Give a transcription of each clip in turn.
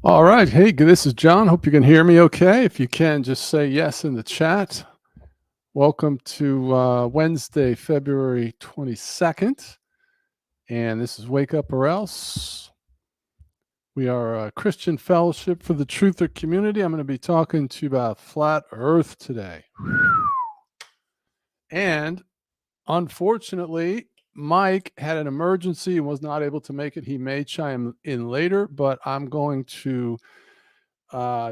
All right. Hey, this is John. Hope you can hear me okay. If you can, just say yes in the chat. Welcome to Wednesday, February 22nd. And this is Wake Up or Else. We are a Christian fellowship for the truther community. I'm going to be talking to you about flat earth today. And unfortunately, Mike had an emergency and was not able to make it. He may chime in later, but I'm going to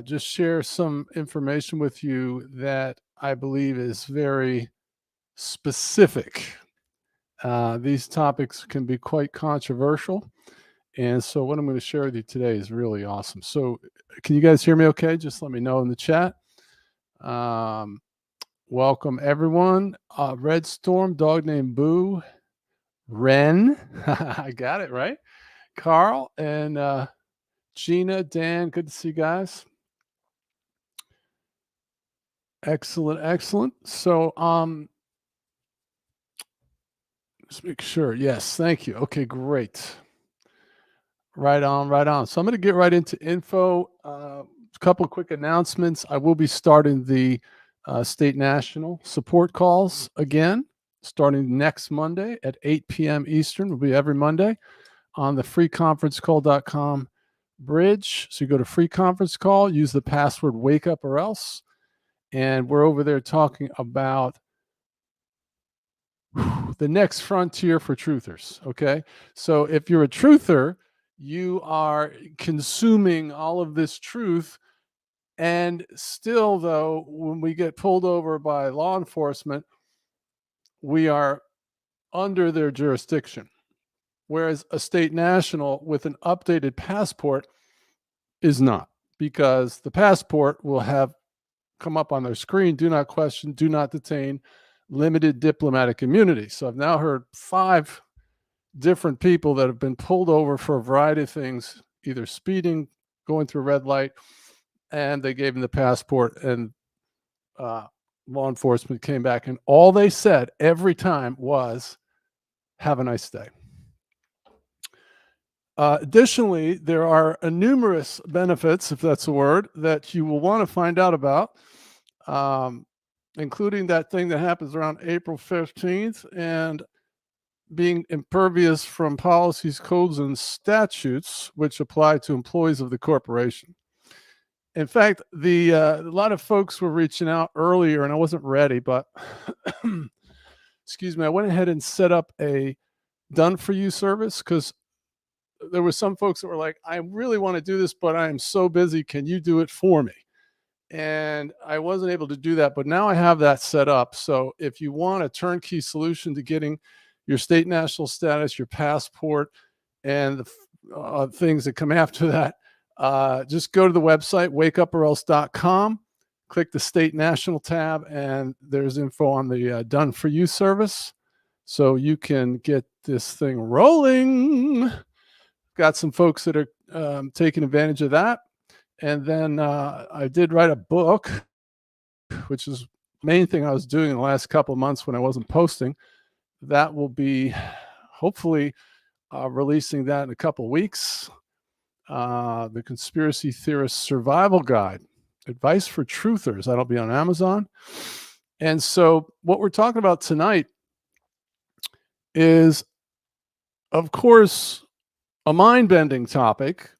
just share some information with you that I believe is very specific. These topics can be quite controversial. And so what I'm going to share with you today is really awesome. So can you guys hear me okay? Just let me know in the chat. Welcome everyone. Red Storm, dog named Boo, Ren, I got it right. Carl and Gina, Dan, good to see you guys. Excellent, excellent. So just make sure. Yes, thank you. Okay, great. Right on, right on. So I'm going to get right into info. A couple of quick announcements. I will be starting the state national support calls again, starting next Monday at 8 p.m. Eastern. Will be every Monday on the freeconferencecall.com bridge. So you go to free conference call, use the password wake up or else. And we're over there talking about the next frontier for truthers. Okay. So if you're a truther, you are consuming all of this truth. And still, though, when we get pulled over by law enforcement, we are under their jurisdiction. Whereas a state national with an updated passport is not, because the passport will have come up on their screen: do not question, do not detain, limited diplomatic immunity. So I've now heard 5 different people that have been pulled over for a variety of things, either speeding, going through a red light, and they gave them the passport, and law enforcement came back, and all they said every time was, have a nice day. Additionally, there are numerous benefits, if that's a word, that you will want to find out about, including that thing that happens around April 15th and being impervious from policies, codes, and statutes which apply to employees of the corporation. In fact, a lot of folks were reaching out earlier, and I wasn't ready, but excuse me, I went ahead and set up a done for you service, because there were some folks that were like, I really want to do this, but I am so busy. Can you do it for me? And I wasn't able to do that, but now I have that set up. So if you want a turnkey solution to getting your state national status, your passport, and the things that come after that, just go to the website, wakeuporelse.com, click the state national tab, and there's info on the done for you service. So you can get this thing rolling. Got some folks that are taking advantage of that. And then I did write a book, which is the main thing I was doing in the last couple of months when I wasn't posting. That will be hopefully releasing that in a couple of weeks. The Conspiracy Theorist Survival Guide, Advice for Truthers. That'll be on Amazon. And so what we're talking about tonight is, of course, a mind-bending topic.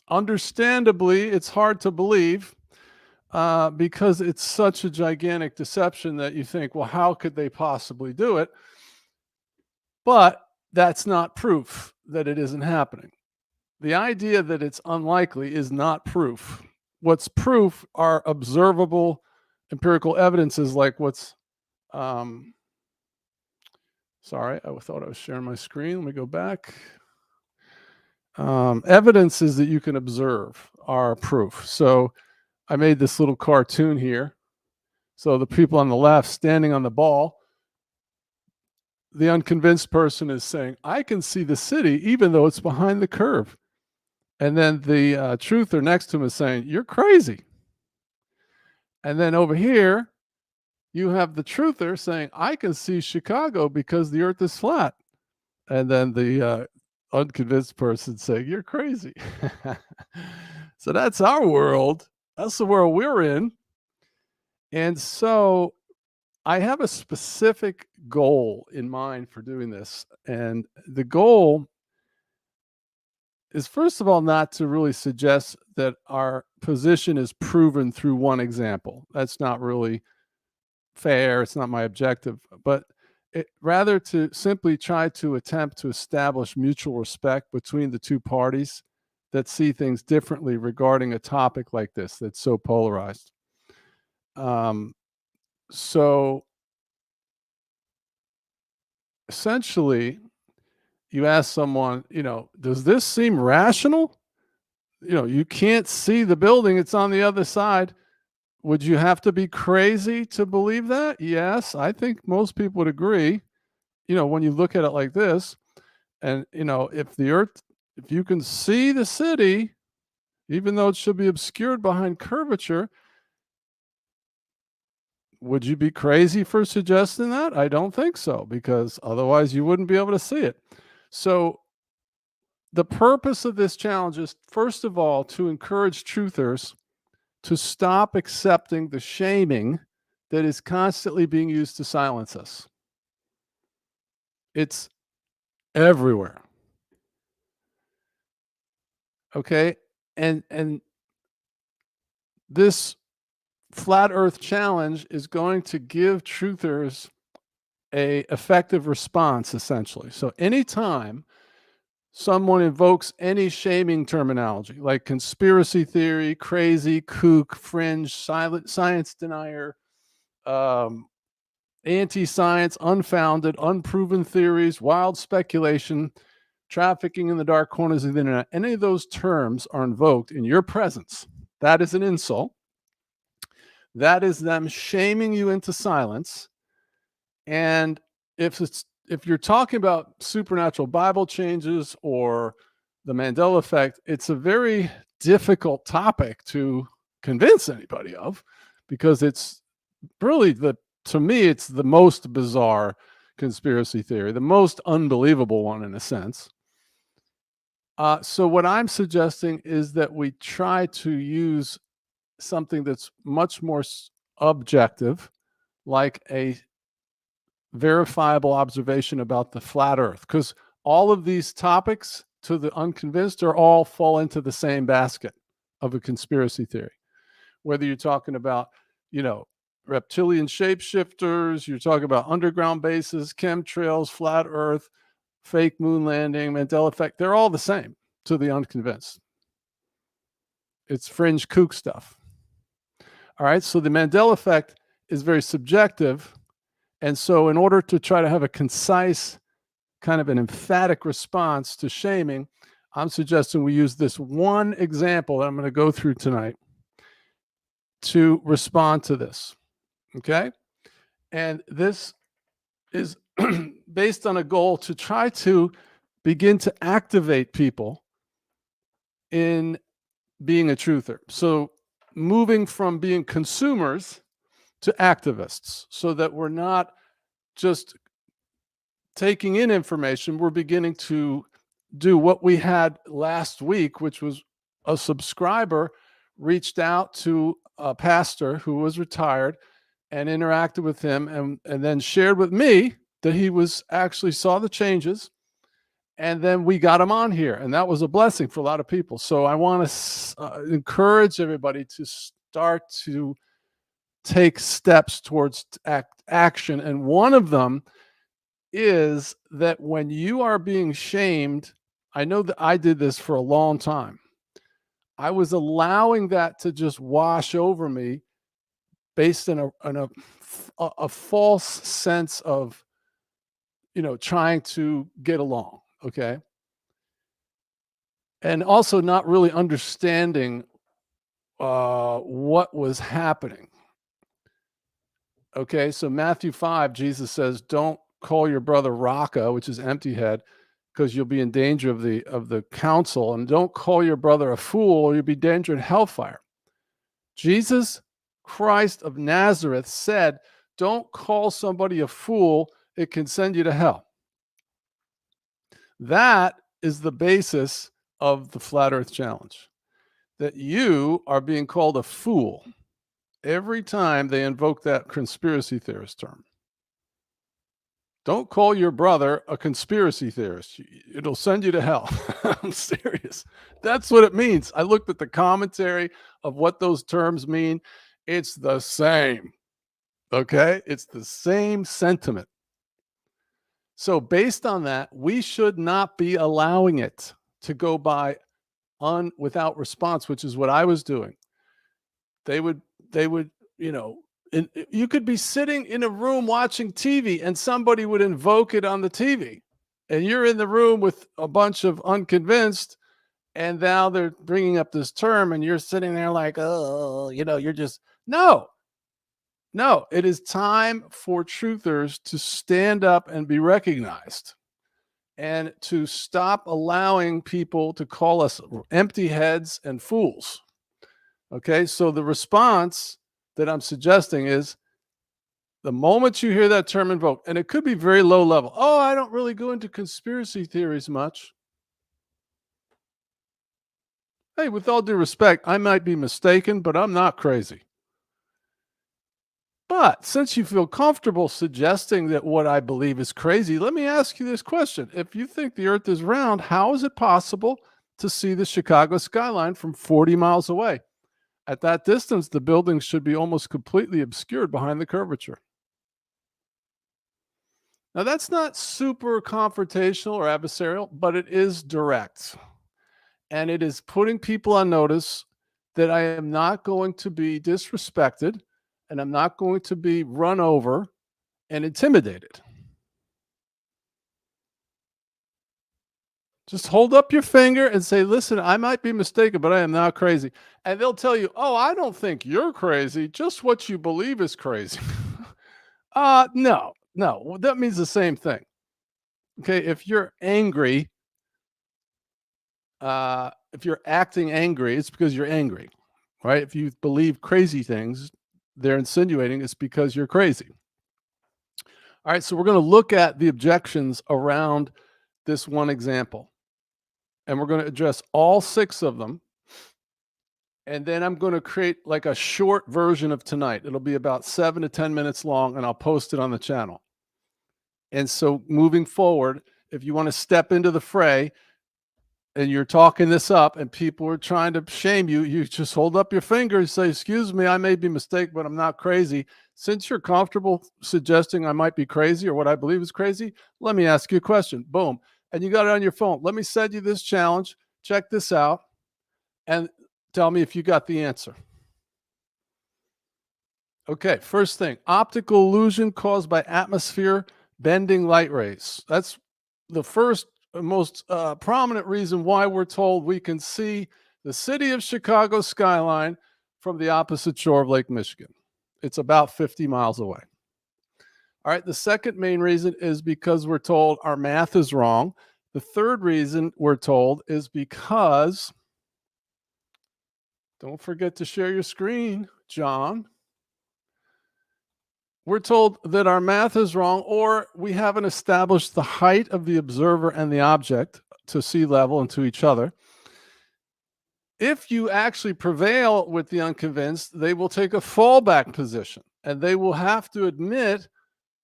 Understandably, it's hard to believe because it's such a gigantic deception that you think, well, how could they possibly do it? But that's not proof that it isn't happening. The idea that it's unlikely is not proof. What's proof are observable empirical evidences, like what's sorry, I thought I was sharing my screen. Let me go back. Evidences that you can observe are proof. So I made this little cartoon here. So the people on the left standing on the ball, the unconvinced person is saying, I can see the city even though it's behind the curve. And then the truther next to him is saying, you're crazy. And then over here, you have the truther saying, I can see Chicago because the earth is flat. And then the unconvinced person saying, "You're crazy." So that's our world. That's the world we're in. And so I have a specific goal in mind for doing this. And the goal is, first of all, not to really suggest that our position is proven through one example. That's not really fair. It's not my objective, but rather to simply try to attempt to establish mutual respect between the two parties that see things differently regarding a topic like this that's so polarized. Um, so essentially, you ask someone, does this seem rational? You can't see the building, it's on the other side. Would you have to be crazy to believe that? Yes, I think most people would agree. When you look at it like this, and if you can see the city, even though it should be obscured behind curvature, would you be crazy for suggesting that? I don't think so, because otherwise you wouldn't be able to see it. So the purpose of this challenge is, first of all, to encourage truthers to stop accepting the shaming that is constantly being used to silence us. It's everywhere. Okay? And this flat earth challenge is going to give truthers a effective response, essentially. So anytime someone invokes any shaming terminology like conspiracy theory, crazy, kook, fringe, silent science denier, anti-science, unfounded, unproven theories, wild speculation, trafficking in the dark corners of the internet, any of those terms are invoked in your presence, that is an insult. That is them shaming you into silence. And if you're talking about supernatural Bible changes or the Mandela effect, it's a very difficult topic to convince anybody of, because it's really to me, it's the most bizarre conspiracy theory, the most unbelievable one in a sense. So what I'm suggesting is that we try to use something that's much more objective, like a verifiable observation about the flat earth, because all of these topics to the unconvinced are all fall into the same basket of a conspiracy theory. Whether you're talking about, reptilian shapeshifters, you're talking about underground bases, chemtrails, flat earth, fake moon landing, Mandela effect, they're all the same to the unconvinced. It's fringe kook stuff. All right, so the Mandela effect is very subjective. And so in order to try to have a concise, kind of an emphatic response to shaming, I'm suggesting we use this one example that I'm going to go through tonight to respond to this. Okay? And this is based on a goal to try to begin to activate people in being a truther. So moving from being consumers to activists, so that we're not just taking in information, we're beginning to do what we had last week, which was a subscriber reached out to a pastor who was retired and interacted with him, and then shared with me that he was actually saw the changes, and then we got him on here, and that was a blessing for a lot of people. So I want to encourage everybody to start to take steps towards action, and one of them is that when you are being shamed, I know that I did this for a long time. I was allowing that to just wash over me based on a false sense of, trying to get along. Okay. And also not really understanding what was happening. Okay. So Matthew 5, Jesus says, don't call your brother Raka, which is empty head, because you'll be in danger of the council, and don't call your brother a fool, or you'll be in danger in hellfire. Jesus Christ of Nazareth said, don't call somebody a fool, it can send you to hell. That is the basis of the Flat Earth Challenge. That you are being called a fool every time they invoke that conspiracy theorist term. Don't call your brother a conspiracy theorist. It'll send you to hell. I'm serious. That's what it means. I looked at the commentary of what those terms mean. It's the same. Okay? It's the same sentiment. So based on that, we should not be allowing it to go by without response, which is what I was doing. They would, you know, you could be sitting in a room watching TV and somebody would invoke it on the TV. And you're in the room with a bunch of unconvinced, and now they're bringing up this term, and you're sitting there like, oh, you're just, no, no, it is time for truthers to stand up and be recognized and to stop allowing people to call us empty heads and fools. Okay, so the response that I'm suggesting is the moment you hear that term invoked, and it could be very low level. Oh, I don't really go into conspiracy theories much. Hey, with all due respect, I might be mistaken, but I'm not crazy. But since you feel comfortable suggesting that what I believe is crazy, let me ask you this question. If you think the earth is round, how is it possible to see the Chicago skyline from 40 miles away? At that distance, the buildings should be almost completely obscured behind the curvature. Now, that's not super confrontational or adversarial, but it is direct. And it is putting people on notice that I am not going to be disrespected and I'm not going to be run over and intimidated. Just hold up your finger and say, listen, I might be mistaken, but I am not crazy. And they'll tell you, oh, I don't think you're crazy. Just what you believe is crazy. No, well, that means the same thing. Okay. If you're angry, if you're acting angry, it's because you're angry, right? If you believe crazy things, they're insinuating it's because you're crazy. All right. So we're going to look at the objections around this one example. And we're going to address all 6 of them. And then I'm going to create like a short version of tonight. It'll be about 7 to 10 minutes long, and I'll post it on the channel. And so moving forward, if you want to step into the fray and you're talking this up and people are trying to shame you, you just hold up your finger and say, excuse me, I may be mistaken, but I'm not crazy. Since you're comfortable suggesting I might be crazy or what I believe is crazy, let me ask you a question. Boom. And you got it on your phone. Let me send you this challenge. Check this out and tell me if you got the answer. Okay, first thing, optical illusion caused by atmosphere bending light rays. That's the first most prominent reason why we're told we can see the city of Chicago skyline from the opposite shore of Lake Michigan. It's about 50 miles away. All right, the second main reason is because we're told our math is wrong. The third reason we're told is because, don't forget to share your screen, John. We're told that our math is wrong, or we haven't established the height of the observer and the object to sea level and to each other. If you actually prevail with the unconvinced, they will take a fallback position and they will have to admit,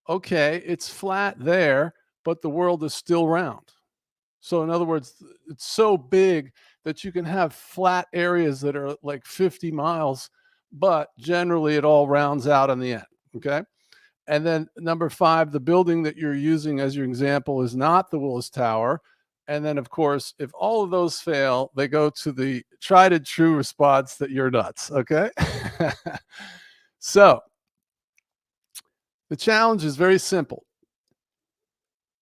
okay, it's flat there, but the world is still round. So in other words, it's so big that you can have flat areas that are like 50 miles, but generally it all rounds out in the end. Okay. And then number 5, the building that you're using as your example is not the Willis Tower. And then, of course, if all of those fail, they go to the tried and true response that you're nuts. Okay. So the challenge is very simple.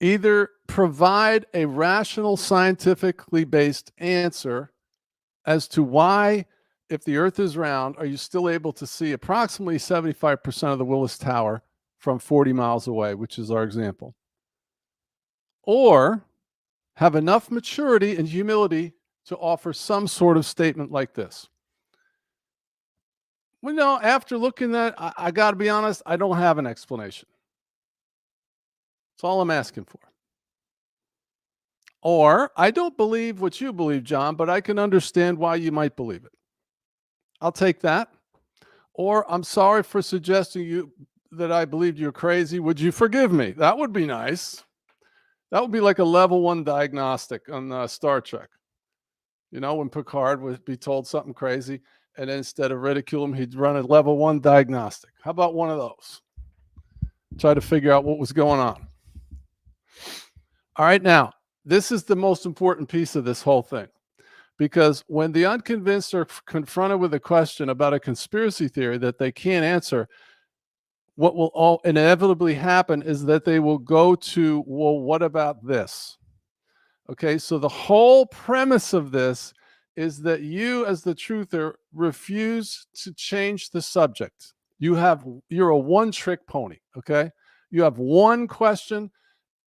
Either provide a rational, scientifically based answer as to why, if the earth is round, are you still able to see approximately 75% of the Willis Tower from 40 miles away, which is our example, or have enough maturity and humility to offer some sort of statement like this. Well, no, after looking at that, I got to be honest, I don't have an explanation. That's all I'm asking for. Or, I don't believe what you believe, John, but I can understand why you might believe it. I'll take that. Or, I'm sorry for suggesting you that I believed you're crazy. Would you forgive me? That would be nice. That would be like a level 1 diagnostic on Star Trek. You know, when Picard would be told something crazy, and then instead of ridicule him, he'd run a level 1 diagnostic. How about one of those? Try to figure out what was going on. All right, now, this is the most important piece of this whole thing. Because when the unconvinced are confronted with a question about a conspiracy theory that they can't answer, what will all inevitably happen is that they will go to, well, what about this? Okay, so the whole premise of this is that you, as the truther, refuse to change the subject. You're a one-trick pony. Okay, you have one question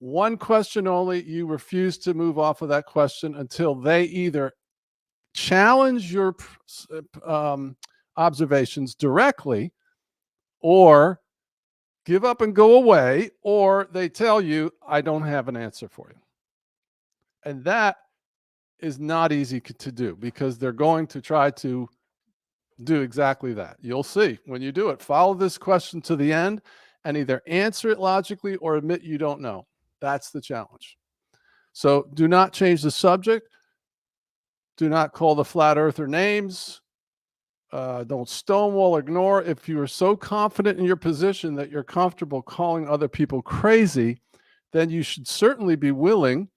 only. You refuse to move off of that question until they either challenge your observations directly, or give up and go away, or they tell you, I don't have an answer for you. And that is not easy to do, because they're going to try to do exactly that. You'll see when you do it. Follow this question to the end and either answer it logically or admit you don't know. That's the challenge. So do not change the subject. Do not call the flat earther names. Don't stonewall or ignore. If you are so confident in your position that you're comfortable calling other people crazy, then you should certainly be willing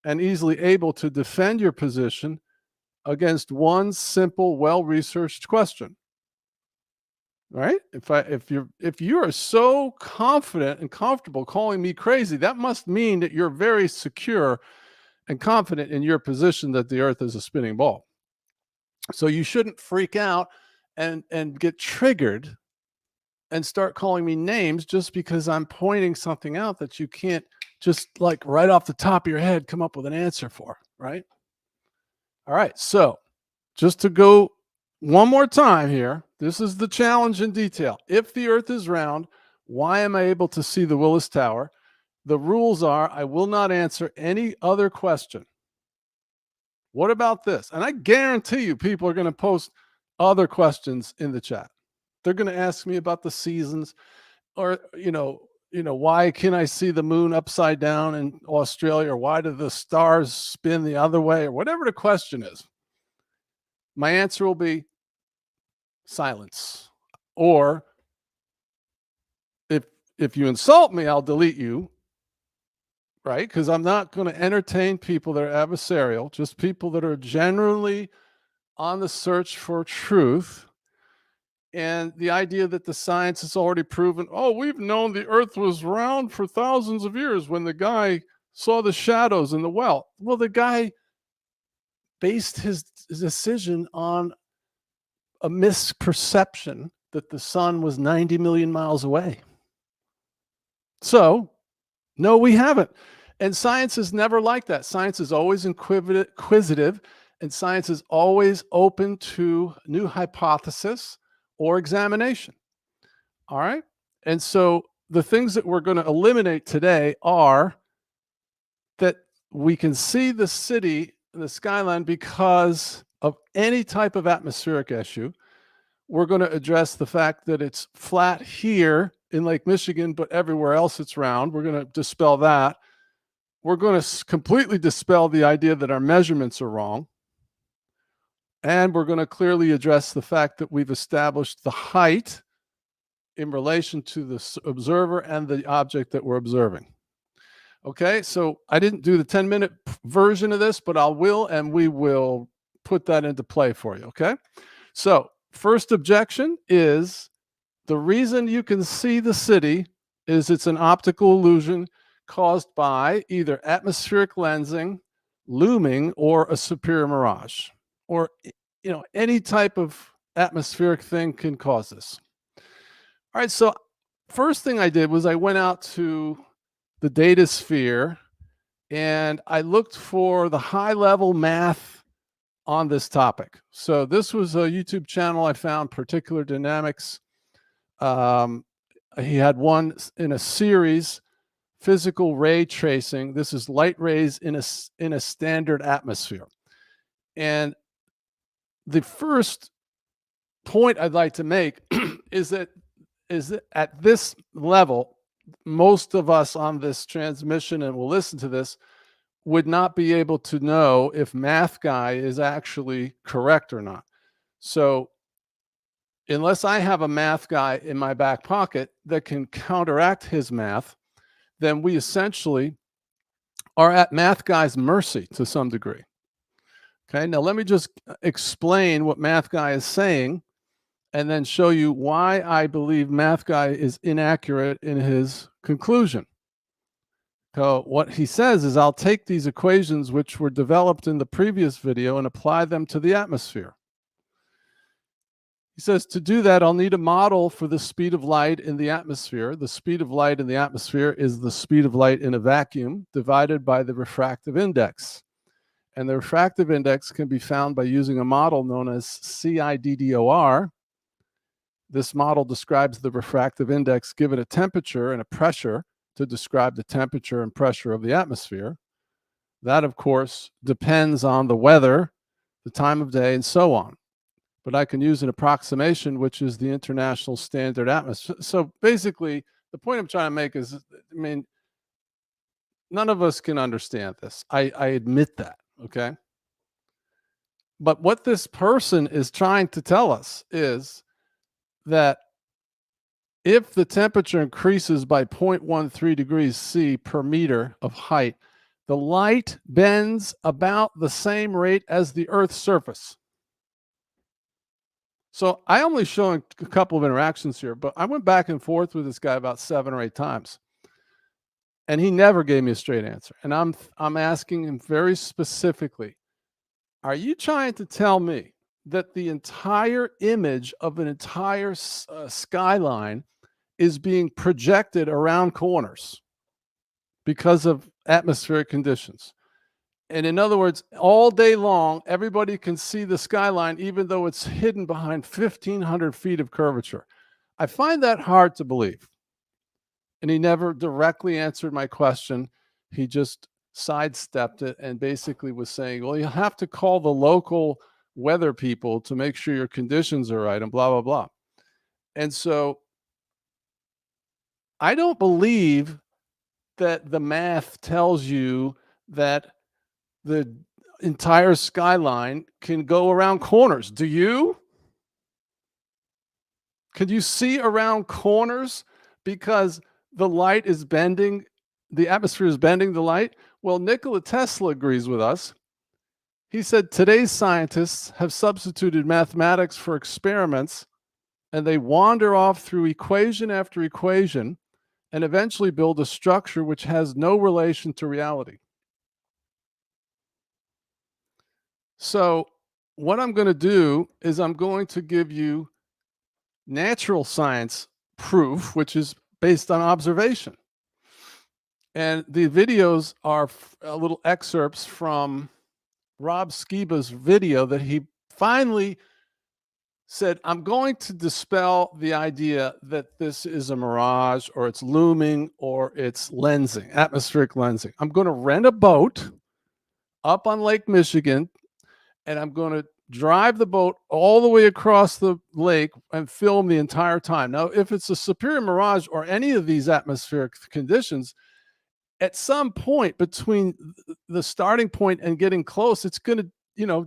and easily able to defend your position against one simple, well-researched question. Right? If you are so confident and comfortable calling me crazy, that must mean that you're very secure and confident in your position that the earth is a spinning ball. So you shouldn't freak out and get triggered and start calling me names just because I'm pointing something out that you can't just, like, right off the top of your head come up with an answer for, right? All right, so just to go one more time here, this is the challenge in detail. If the earth is round, why am I able to see the Willis Tower? The rules are, I will not answer any other question. What about this? And I guarantee you people are going to post other questions in the chat. They're going to ask me about the seasons, or, why can I see the moon upside down in Australia? Or why do the stars spin the other way? Or whatever the question is. My answer will be silence. Or if you insult me, I'll delete you. Right? Because I'm not going to entertain people that are adversarial, just people that are generally on the search for truth. And the idea that the science has already proven, oh, we've known the earth was round for thousands of years, when the guy saw the shadows in the well. Well, the guy based his decision on a misperception that the sun was 90 million miles away. So, no, we haven't. And science is never like that. Science is always inquisitive, and science is always open to new hypothesis or examination. All right? And so the things that we're going to eliminate today are that we can see the city, the skyline, because of any type of atmospheric issue. We're going to address the fact that it's flat here in Lake Michigan, but everywhere else it's round. We're going to dispel that. We're going to completely dispel the idea that our measurements are wrong. And we're going to clearly address the fact that we've established the height in relation to the observer and the object that we're observing. Okay, so I didn't do the 10-minute version of this, but I will, and we will put that into play for you, okay? So first objection is, the reason you can see the city is it's an optical illusion caused by either atmospheric lensing, looming, or a superior mirage, or any type of atmospheric thing can cause this. All right, so first thing I did was I went out to the data sphere and I looked for the high-level math on this topic. So this was a YouTube channel I found, Particular Dynamics. He had one in a series physical ray tracing. This is light rays in a standard atmosphere. And the first point I'd like to make is that at this level, most of us on this transmission and will listen to this would not be able to know if math guy is actually correct or not. So unless I have a math guy in my back pocket that can counteract his math, then we essentially are at math guy's mercy to some degree. Okay, now let me just explain what math guy is saying and then show you why I believe math guy is inaccurate in his conclusion. So what he says is, I'll take these equations which were developed in the previous video and apply them to the atmosphere. He says, to do that, I'll need a model for the speed of light in the atmosphere. The speed of light in the atmosphere is the speed of light in a vacuum divided by the refractive index. And the refractive index can be found by using a model known as CIDDOR. This model describes the refractive index given a temperature and a pressure to describe the temperature and pressure of the atmosphere. That, of course, depends on the weather, the time of day, and so on. But I can use an approximation, which is the international standard atmosphere. So basically, the point I'm trying to make is, none of us can understand this. I admit that, okay? But what this person is trying to tell us is that if the temperature increases by 0.13 degrees C per meter of height, the light bends about the same rate as the Earth's surface. So I only showing a couple of interactions here, but I went back and forth with this guy about 7 or 8 times. And he never gave me a straight answer. And I'm asking him very specifically, are you trying to tell me that the entire image of an entire skyline is being projected around corners because of atmospheric conditions? And in other words, all day long, everybody can see the skyline, even though it's hidden behind 1,500 feet of curvature. I find that hard to believe. And he never directly answered my question. He just sidestepped it and basically was saying, well, you have to call the local weather people to make sure your conditions are right and blah, blah, blah. And so I don't believe that the math tells you that the entire skyline can go around corners. Do you? Could you see around corners because the light is bending, the atmosphere is bending the light? Well, Nikola Tesla agrees with us. He said today's scientists have substituted mathematics for experiments, and they wander off through equation after equation and eventually build a structure which has no relation to reality. So what I'm going to do is I'm going to give you natural science proof, which is based on observation. And the videos are little excerpts from Rob Skiba's video that he finally said, I'm going to dispel the idea that this is a mirage or it's looming or it's lensing, atmospheric lensing. I'm going to rent a boat up on Lake Michigan, and I'm going to drive the boat all the way across the lake and film the entire time. Now, if it's a superior mirage or any of these atmospheric conditions, at some point between the starting point and getting close, it's going to,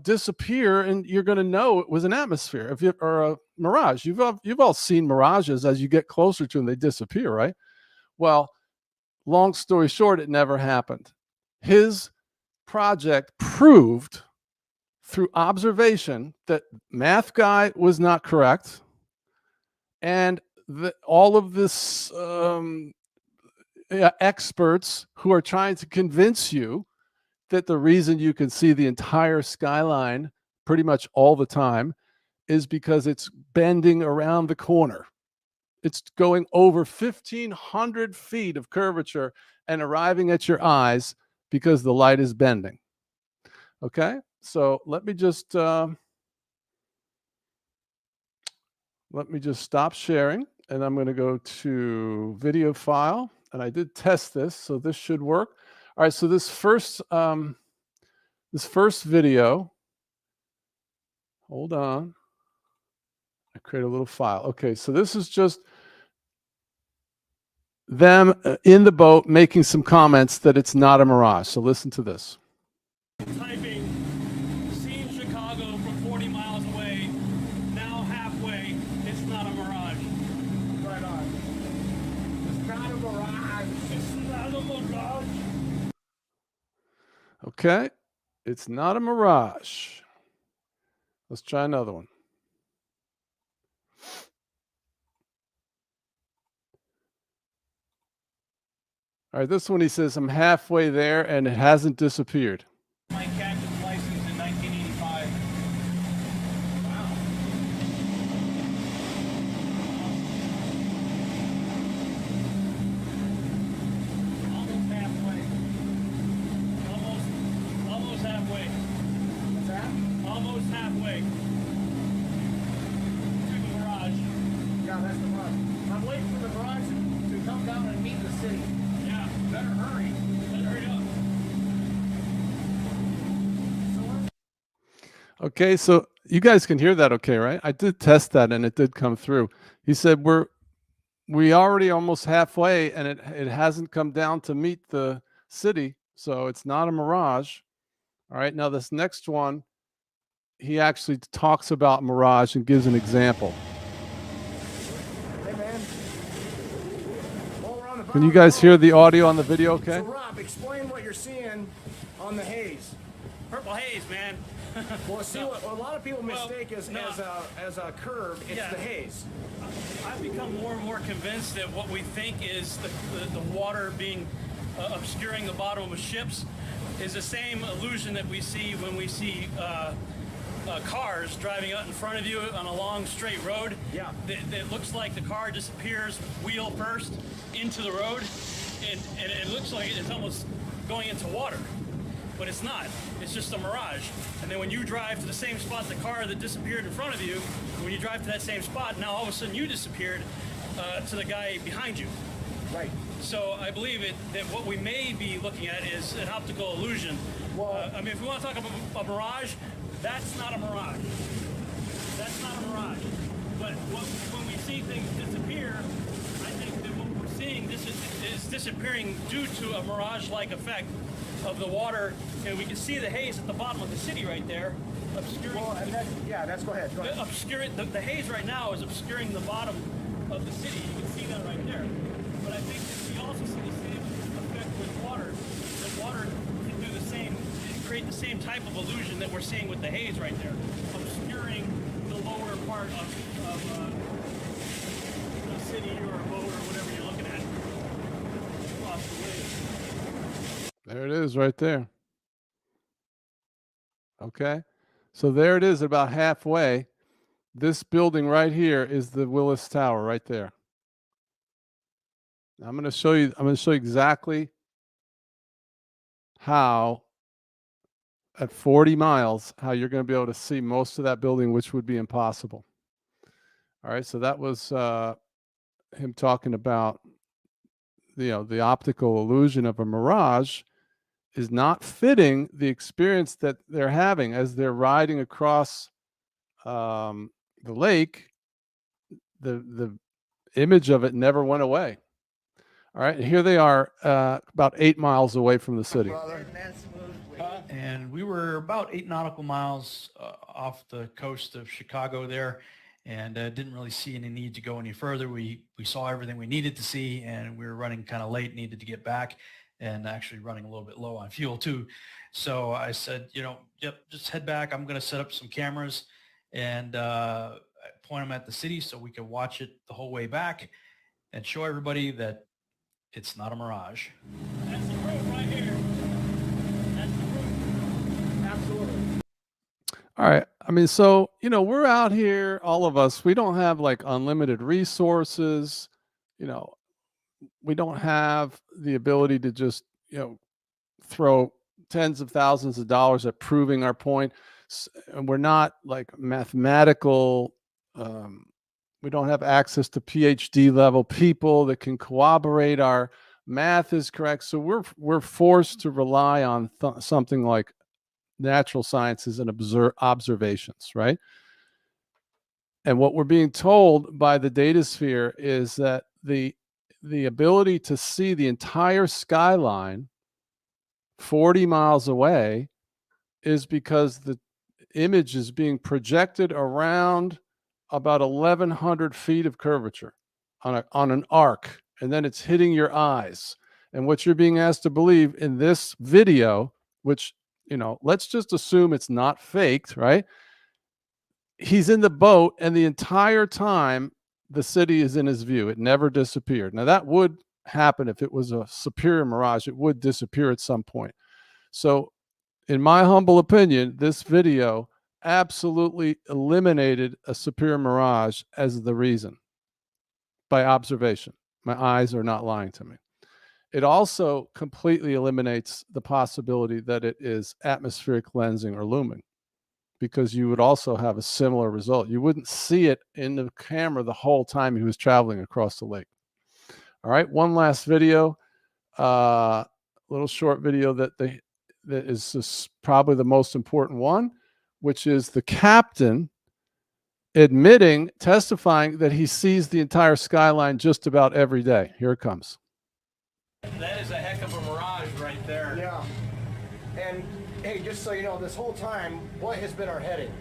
disappear, and you're going to know it was an atmosphere or a mirage. You've all seen mirages. As you get closer to them, they disappear, right? Well, long story short, it never happened. His project proved through observation that math guy was not correct, and all of this experts who are trying to convince you that the reason you can see the entire skyline pretty much all the time is because it's bending around the corner. It's going over 1,500 feet of curvature and arriving at your eyes because the light is bending. Okay, so let me just stop sharing, and I'm going to go to video file, and I did test this, so this should work. All right, so this first video, hold on. I create a little file. Okay, so this is just them in the boat making some comments that it's not a mirage. So listen to this. Typing, seen Chicago from 40 miles away, now halfway, it's not a mirage. Right on. It's not a mirage. It's not a mirage. Okay, it's not a mirage. Let's try another one. All right, this one he says, I'm halfway there and it hasn't disappeared. My captain's license in 1985. Wow. Almost halfway. Almost halfway. What's that? Almost halfway. To the mirage. Yeah, that's the mirage. I'm waiting for the mirage to come down and meet the city. Yeah, Better hurry. better hurry up. Okay, so you guys can hear that okay, right? I did test that and it did come through. He said we already almost halfway and it hasn't come down to meet the city, so it's not a mirage. All right, now this next one, he actually talks about mirage and gives an example. Hey, man. While we're on the Can you boat, guys hear the audio on the video okay? So, Rob, explain what you're seeing on the haze. Purple haze, man. Well, see what a lot of people mistake as a curve. It's Yeah. the haze. I've become more and more convinced that what we think is the water being obscuring the bottom of ships is the same illusion that we see when we see cars driving out in front of you on a long straight road. Yeah. It looks like the car disappears wheel first into the road, and it looks like it's almost going into water. But it's not. It's just a mirage. And then when you drive to the same spot, the car that disappeared in front of you, when you drive to that same spot, now all of a sudden you disappeared to the guy behind you. Right. So I believe that what we may be looking at is an optical illusion. Well- I mean, if we want to talk about a mirage, that's not a mirage. That's not a mirage. But when we see things disappear, I think that what we're seeing is disappearing due to a mirage-like effect of the water, and we can see the haze at the bottom of the city right there, obscuring. Well, and that's go ahead. Go ahead. Obscuring the haze right now is obscuring the bottom of the city. You can see that right there. But I think that we also see the same effect with water. The water can do the same, create the same type of illusion that we're seeing with the haze right there, obscuring the lower part of the city or a boat or whatever you're looking at across the way. There it is right there. Okay, so there it is about halfway. This building right here is the Willis Tower right there. Now I'm going to show you exactly how at 40 miles how you're going to be able to see most of that building, which would be impossible. All right, so that was him talking about the optical illusion of a mirage is not fitting the experience that they're having as they're riding across the lake. The image of it never went away. All right, and here they are about 8 miles away from the city. And we were about 8 nautical miles off the coast of Chicago there, and didn't really see any need to go any further. We saw everything we needed to see, and we were running kind of late, needed to get back, and actually running a little bit low on fuel too. So I said, yep, just head back. I'm going to set up some cameras and point them at the city so we could watch it the whole way back and show everybody that it's not a mirage. That's the road right here. That's the road. Absolutely. All right. I mean, so, we're out here, all of us, we don't have like unlimited resources. We don't have the ability to just, throw tens of thousands of dollars at proving our point. And we're not like mathematical. We don't have access to PhD level people that can corroborate our math is correct. So we're forced to rely on something like natural sciences and observations, right? And what we're being told by the data sphere is that the ability to see the entire skyline 40 miles away is because the image is being projected around about 1,100 feet of curvature on an arc, and then it's hitting your eyes. And what you're being asked to believe in this video, which, let's just assume it's not faked, right? He's in the boat, and the entire time the city is in his view. It never disappeared. Now, that would happen if it was a superior mirage. It would disappear at some point. So, in my humble opinion, this video absolutely eliminated a superior mirage as the reason by observation. My eyes are not lying to me. It also completely eliminates the possibility that it is atmospheric lensing or looming, because you would also have a similar result. You wouldn't see it in the camera the whole time he was traveling across the lake. All right, one last video, little short video that is probably the most important one, which is the captain testifying that he sees the entire skyline just about every day. Here it comes. That is a heck of a mirage right there. Yeah. And hey, just so you know, this whole time, what has been our heading?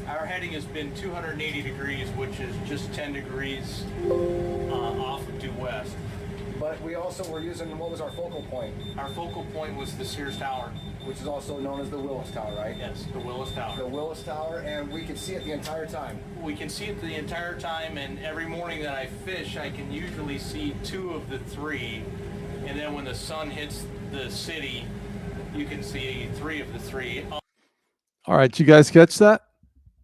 Our heading has been 280 degrees, which is just 10 degrees off of due west. But we also were using, what was our focal point? Our focal point was the Sears Tower. Which is also known as the Willis Tower, right? Yes, the Willis Tower. The Willis Tower, and we could see it the entire time. We can see it the entire time, and every morning that I fish, I can usually see 2 of the 3. And then when the sun hits the city, you can see 3 of the 3. All right, you guys catch that?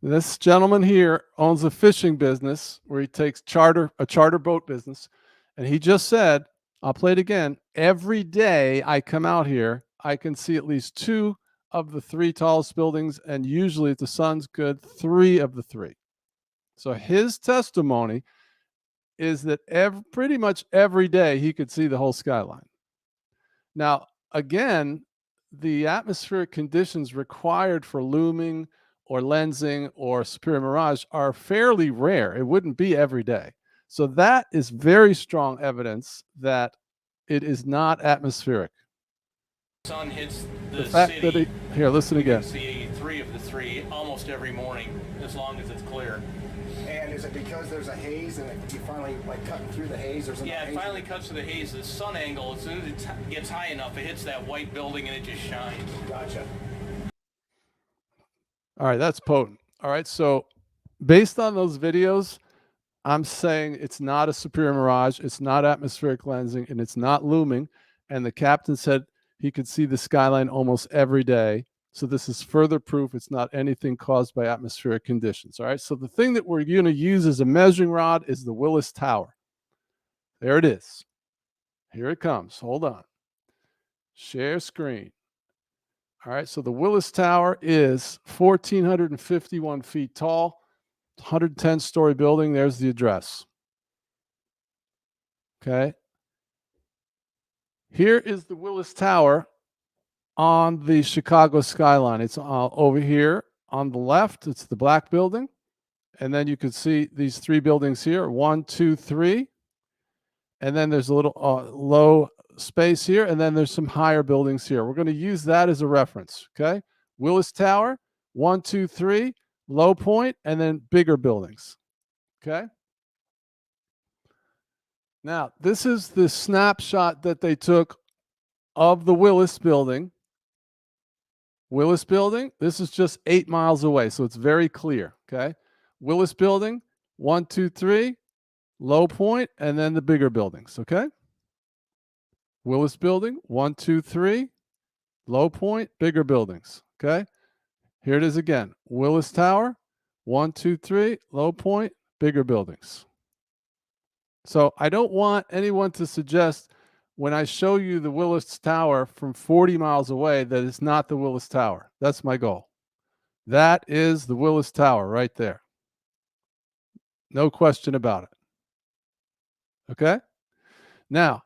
This gentleman here owns a fishing business where he takes a charter boat business. And he just said, I'll play it again, every day I come out here, I can see at least 2 of the 3 tallest buildings, and usually if the sun's good, 3 of the 3. So his testimony is that pretty much every day he could see the whole skyline. Now, again, the atmospheric conditions required for looming or lensing or superior mirage are fairly rare. It wouldn't be every day. So that is very strong evidence that it is not atmospheric. Sun hits the fact city. That here, listen again. You can see 3 of the 3 almost every morning, as long as it's clear. And is it because there's a haze and you finally cutting through the haze? Yeah, it finally cuts through the haze. The sun angle, as soon as it gets high enough, it hits that white building and it just shines. Gotcha. All right, that's potent. All right, so based on those videos, I'm saying it's not a superior mirage, it's not atmospheric lensing, and it's not looming. And the captain said he could see the skyline almost every day. So this is further proof it's not anything caused by atmospheric conditions. All right, so the thing that we're going to use as a measuring rod is the Willis Tower. There it is. Here it comes. Hold on. Share screen. All right, so the Willis Tower is 1,451 feet tall, 110-story building. There's the address. Okay. Here is the Willis Tower on the Chicago skyline. It's over here on the left. It's the black building. And then you can see these 3 buildings here, 1, 2, 3. And then there's a little low space here. And then there's some higher buildings here. We're going to use that as a reference. Okay. Willis Tower, 1, 2, 3, low point, and then bigger buildings. Okay. Now, this is the snapshot that they took of the Willis building. Willis building, this is just 8 miles away, so it's very clear, okay? Willis building, 1, 2, 3, low point, and then the bigger buildings, okay? Willis building, 1, 2, 3, low point, bigger buildings, okay? Here it is again. Willis Tower, 1, 2, 3, low point, bigger buildings. So I don't want anyone to suggest when I show you the Willis Tower from 40 miles away that it's not the Willis Tower. That's my goal. That is the Willis Tower right there. No question about it. Okay? Now,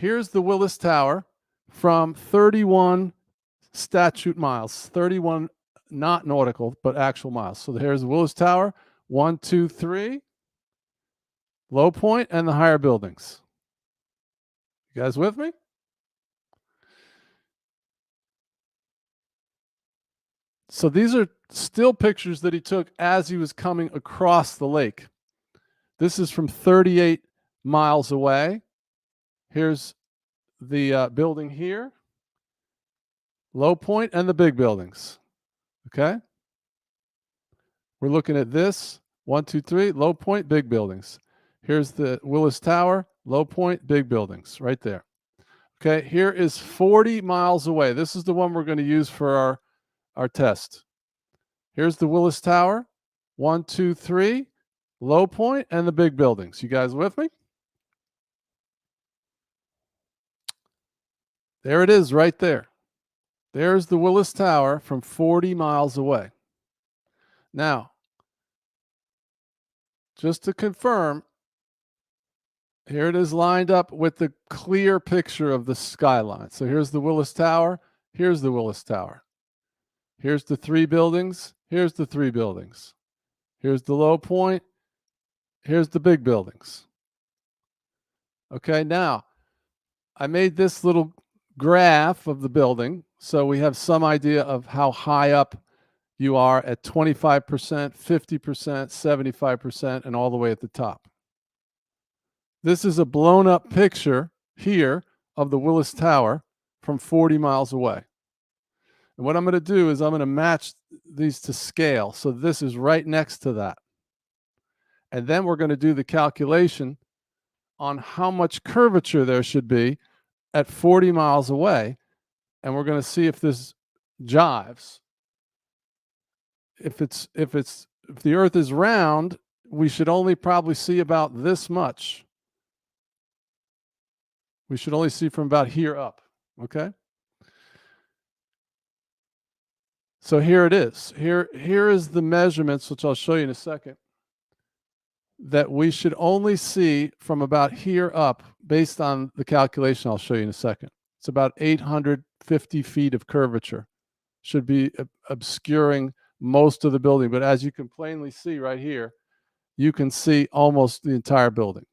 Here's the Willis Tower from 31 statute miles, 31 not nautical, but actual miles. So here's the Willis Tower, 1, 2, 3, low point, and the higher buildings. You guys with me? So these are still pictures that he took as he was coming across the lake. This is from 38 miles away. Here's the building here, low point, and the big buildings. Okay? We're looking at this, 1, 2, 3, low point, big buildings. Here's the Willis Tower, low point, big buildings, right there. Okay, here is 40 miles away. This is the one we're going to use for our test. Here's the Willis Tower, 1, 2, 3, low point, and the big buildings. You guys with me? There it is right there. There's the Willis Tower from 40 miles away. Now, just to confirm, here it is lined up with the clear picture of the skyline. So here's the Willis Tower. Here's the Willis Tower. Here's the 3 buildings. Here's the 3 buildings. Here's the low point. Here's the big buildings. Okay, now, I made this little graph of the building so we have some idea of how high up you are at 25%, 50%, 75%, and all the way at the top. This is a blown up picture here of the Willis Tower from 40 miles away. And what I'm going to do is I'm going to match these to scale. So this is right next to that. And then we're going to do the calculation on how much curvature there should be at 40 miles away. And we're going to see if this jives. If the Earth is round, we should only probably see about this much. We should only see from about here up, okay? So here it is. Here is the measurements, which I'll show you in a second, that we should only see from about here up based on the calculation I'll show you in a second. It's about 850 feet of curvature. Should be obscuring most of the building. But as you can plainly see right here, you can see almost the entire building.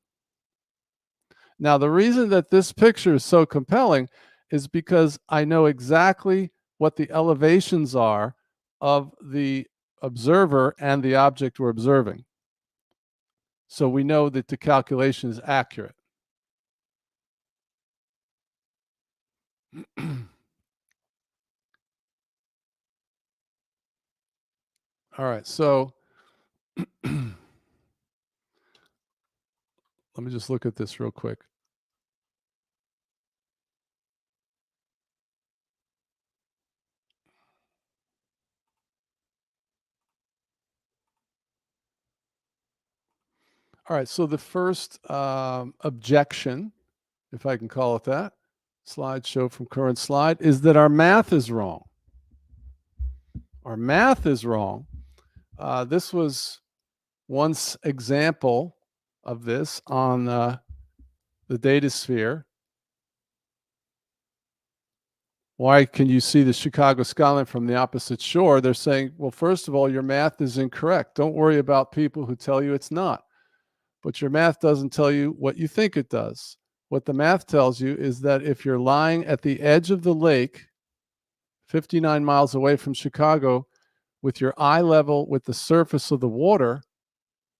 Now, the reason that this picture is so compelling is because I know exactly what the elevations are of the observer and the object we're observing. So we know that the calculation is accurate. All right, so let me just look at this real quick. All right, so the first objection, if I can call it that, slideshow from current slide, is that our math is wrong. Our math is wrong. This was one example of this on the data sphere. Why can you see the Chicago skyline from the opposite shore? They're saying, well, first of all, your math is incorrect. Don't worry about people who tell you it's not. But your math doesn't tell you what you think it does. What the math tells you is that if you're lying at the edge of the lake, 59 miles away from Chicago, with your eye level with the surface of the water,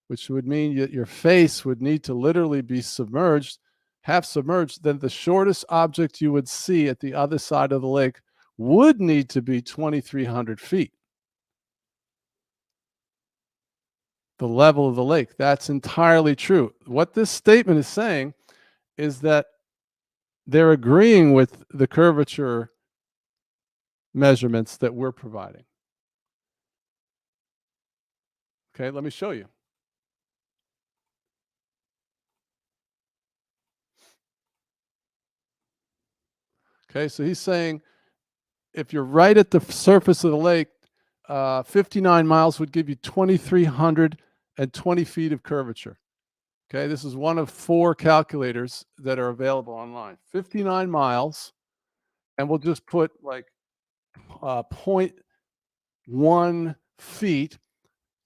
which would mean that your face would need to literally be submerged, half submerged, then the shortest object you would see at the other side of the lake would need to be 2,300 feet. The level of the lake. That's entirely true. What this statement is saying is that they're agreeing with the curvature measurements that we're providing. Okay, let me show you. Okay, so he's saying if you're right at the surface of the lake, 59 miles would give you 2,320 feet of curvature. Okay, this is one of 4 calculators that are available online. 59 miles, and we'll just put like 0.1 feet.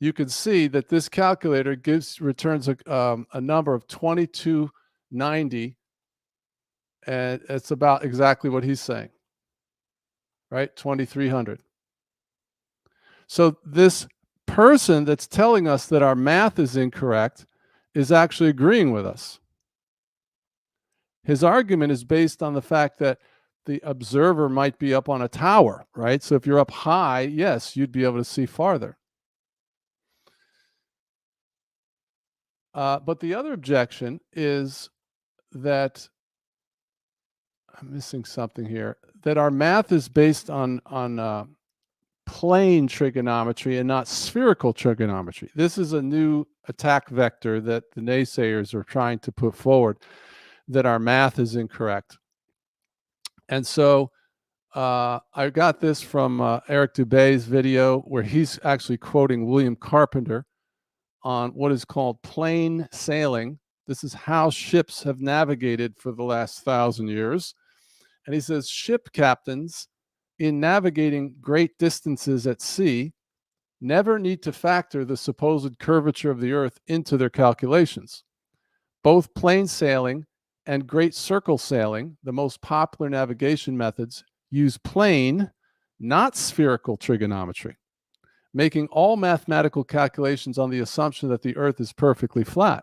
You can see that this calculator returns a number of 2290, and it's about exactly what he's saying, right? 2300. So this person that's telling us that our math is incorrect is actually agreeing with us. His argument is based on the fact that the observer might be up on a tower, right? So if you're up high, yes, you'd be able to see farther. But the other objection is that I'm missing something here, that our math is based on plane trigonometry and not spherical trigonometry. This is a new attack vector that the naysayers are trying to put forward, that our math is incorrect. And so I got this from Eric Dubé's video, where he's actually quoting William Carpenter on what is called plane sailing. This is how ships have navigated for the last 1,000 years. And he says ship captains, in navigating great distances at sea, never need to factor the supposed curvature of the Earth into their calculations. Both plane sailing and great circle sailing, the most popular navigation methods, use plane, not spherical trigonometry, making all mathematical calculations on the assumption that the Earth is perfectly flat.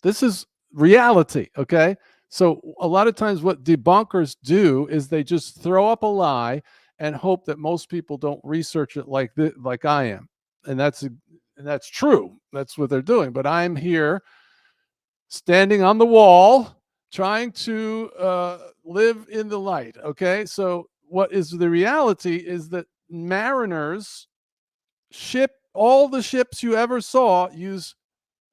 This is reality, okay? So a lot of times what debunkers do is they just throw up a lie and hope that most people don't research it like I am. And that's true. That's what they're doing. But I'm here standing on the wall trying to live in the light, okay? So what is the reality is that mariners, all the ships you ever saw use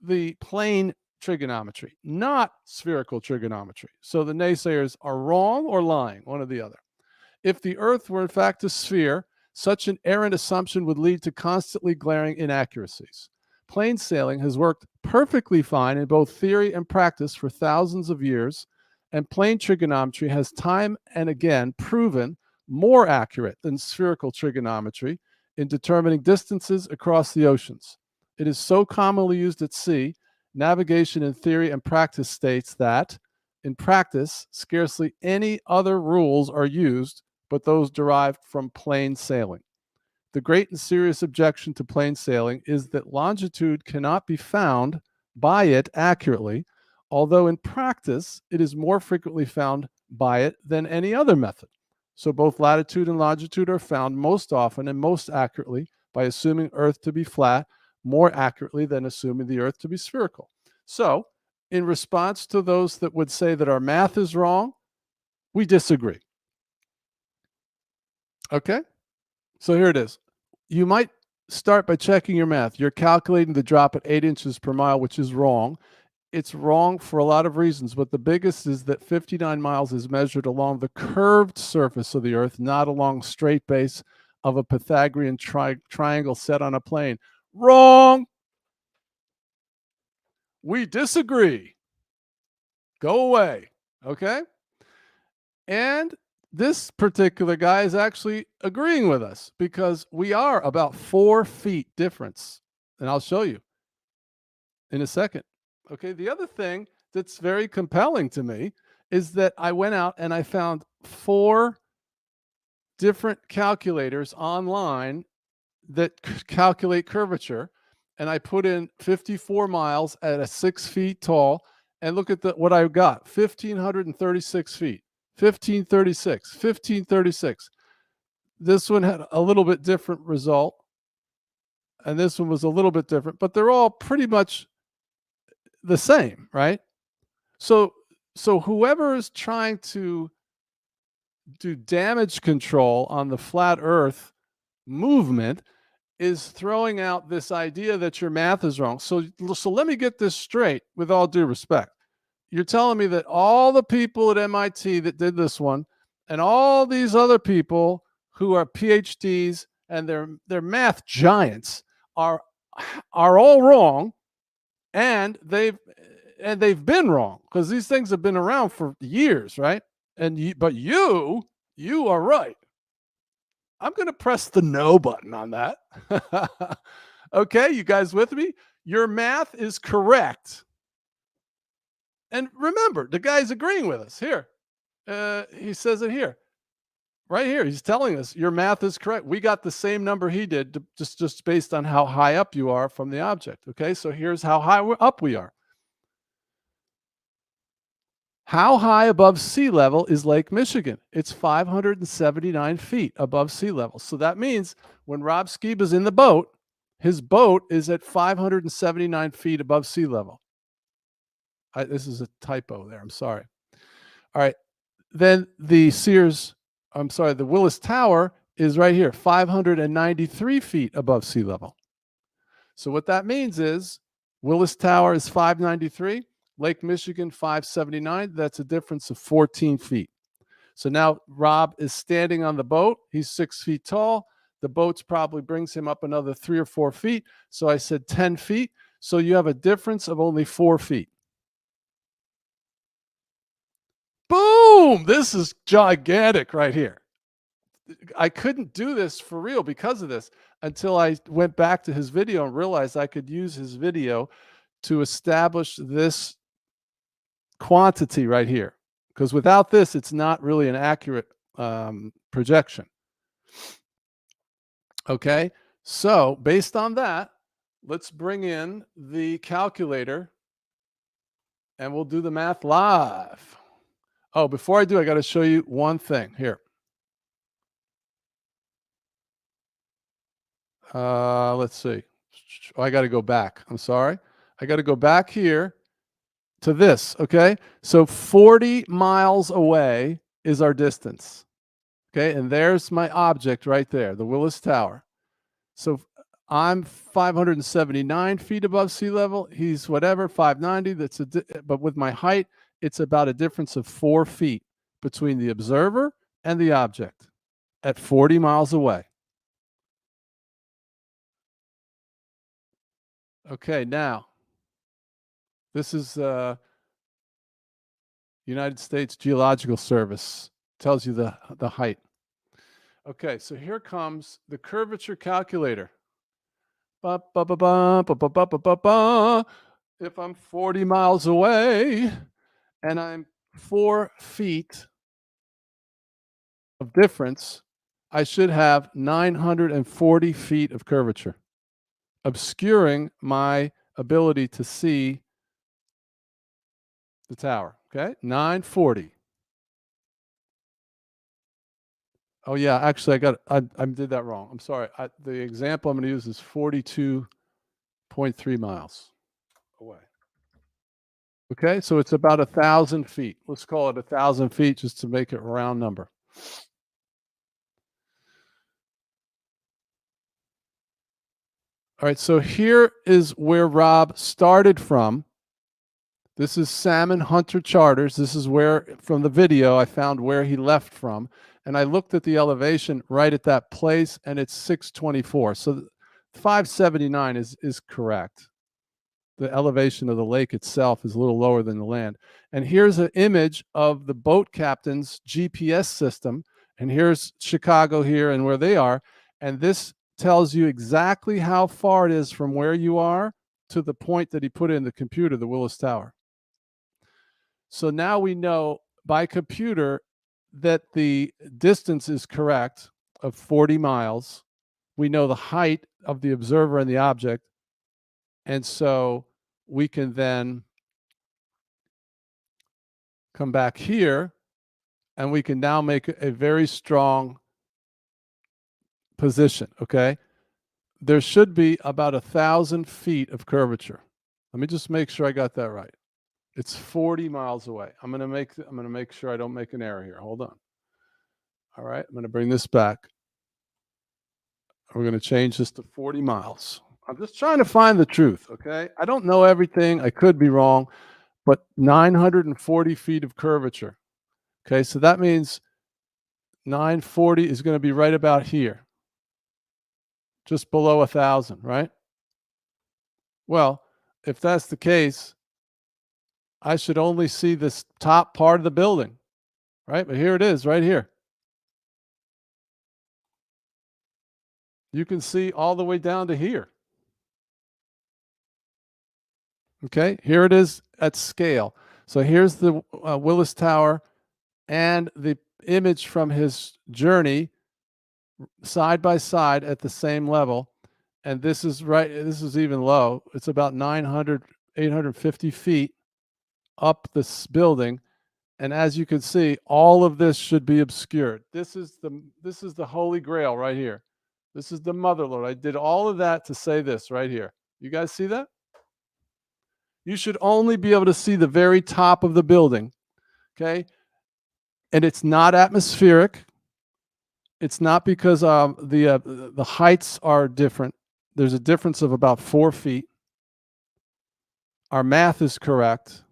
the plane trigonometry, not spherical trigonometry. So the naysayers are wrong or lying, one or the other. If the Earth were in fact a sphere, such an errant assumption would lead to constantly glaring inaccuracies. Plane sailing has worked perfectly fine in both theory and practice for thousands of years, and plane trigonometry has time and again proven more accurate than spherical trigonometry in determining distances across the oceans. It is so commonly used at sea, navigation in theory and practice states that, in practice, scarcely any other rules are used but those derived from plane sailing. The great and serious objection to plane sailing is that longitude cannot be found by it accurately, although in practice it is more frequently found by it than any other method. So both latitude and longitude are found most often and most accurately by assuming Earth to be flat, more accurately than assuming the Earth to be spherical. So in response to those that would say that our math is wrong, we disagree. Okay? So here it is. You might start by checking your math. You're calculating the drop at 8 inches per mile, which is wrong. It's wrong for a lot of reasons, but the biggest is that 59 miles is measured along the curved surface of the Earth, not along straight base of a Pythagorean triangle set on a plane. Wrong! We disagree. Go away. Okay? And this particular guy is actually agreeing with us because we are about 4 feet difference. And I'll show you in a second. Okay, the other thing that's very compelling to me is that I went out and I found 4 different calculators online that calculate curvature. And I put in 54 miles at a 6 feet tall. And look at what I got, 1,536 feet. 1536, 1536. This one had a little bit different result, and this one was a little bit different, but they're all pretty much the same, right? So whoever is trying to do damage control on the flat Earth movement is throwing out this idea that your math is wrong. So let me get this straight with all due respect. You're telling me that all the people at MIT that did this one and all these other people who are PhDs and they're math giants are all wrong, and and they've been wrong because these things have been around for years, right? But you are right. I'm going to press the no button on that. Okay, you guys with me? Your math is correct. And remember, the guy's agreeing with us here. He says it here. Right here, he's telling us your math is correct. We got the same number he did, just based on how high up you are from the object. Okay, so here's how high up we are. How high above sea level is Lake Michigan? It's 579 feet above sea level. So that means when Rob Skiba's in the boat, his boat is at 579 feet above sea level. This is a typo there. I'm sorry. All right. Then the Willis Tower is right here, 593 feet above sea level. So what that means is Willis Tower is 593, Lake Michigan 579. That's a difference of 14 feet. So now Rob is standing on the boat. He's 6 feet tall. The boat's probably brings him up another 3 or 4 feet. So I said 10 feet. So you have a difference of only 4 feet. Boom! This is gigantic right here. I couldn't do this for real because of this until I went back to his video and realized I could use his video to establish this quantity right here. Because without this, it's not really an accurate projection. Okay, so based on that, let's bring in the calculator and we'll do the math live. Oh, before I do, I got to show you one thing here. Let's see. Oh, I got to go back. I'm sorry. I got to go back here to this. Okay. So 40 miles away is our distance. Okay. And there's my object right there, the Willis Tower. So I'm 579 feet above sea level. He's whatever, 590. But with my height, it's about a difference of 4 feet between the observer and the object at 40 miles away. Okay, now, this is United States Geological Service. Tells you the height. Okay, so here comes the curvature calculator. If I'm 40 miles away and I'm 4 feet of difference, I should have 940 feet of curvature, obscuring my ability to see the tower. Okay, 940. Oh yeah, actually I did that wrong. I'm sorry. The example I'm going to use is 42.3 miles away. Okay, so it's about 1,000 feet. Let's call it 1,000 feet just to make it a round number. All right, so here is where Rob started from. This is Salmon Hunter Charters. This is where, from the video, I found where he left from. And I looked at the elevation right at that place, and it's 624. So 579 is correct. The elevation of the lake itself is a little lower than the land. And here's an image of the boat captain's GPS system. And here's Chicago here and where they are. And this tells you exactly how far it is from where you are to the point that he put in the computer, the Willis Tower. So now we know by computer that the distance is correct of 40 miles. We know the height of the observer and the object. And so we can then come back here and we can now make a very strong position. Okay. There should be about 1,000 feet of curvature. Let me just make sure I got that right. It's 40 miles away. I'm going to make sure I don't make an error here. Hold on. All right. I'm going to bring this back. We're going to change this to 40 miles. I'm just trying to find the truth. Okay. I don't know everything. I could be wrong, but 940 feet of curvature. Okay. So that means 940 is going to be right about here. Just below 1,000, right? Well, if that's the case, I should only see this top part of the building, right? But here it is, right here. You can see all the way down to here. Okay, here it is at scale. So here's the Willis Tower and the image from his journey side by side at the same level. And this is right, this is even low. It's about 900, 850 feet up this building. And as you can see, all of this should be obscured. This is the Holy Grail right here. This is the Mother Lode. I did all of that to say this right here. You guys see that? You should only be able to see the very top of the building, okay? And it's not atmospheric. It's not because the heights are different. There's a difference of about 4 feet. Our math is correct.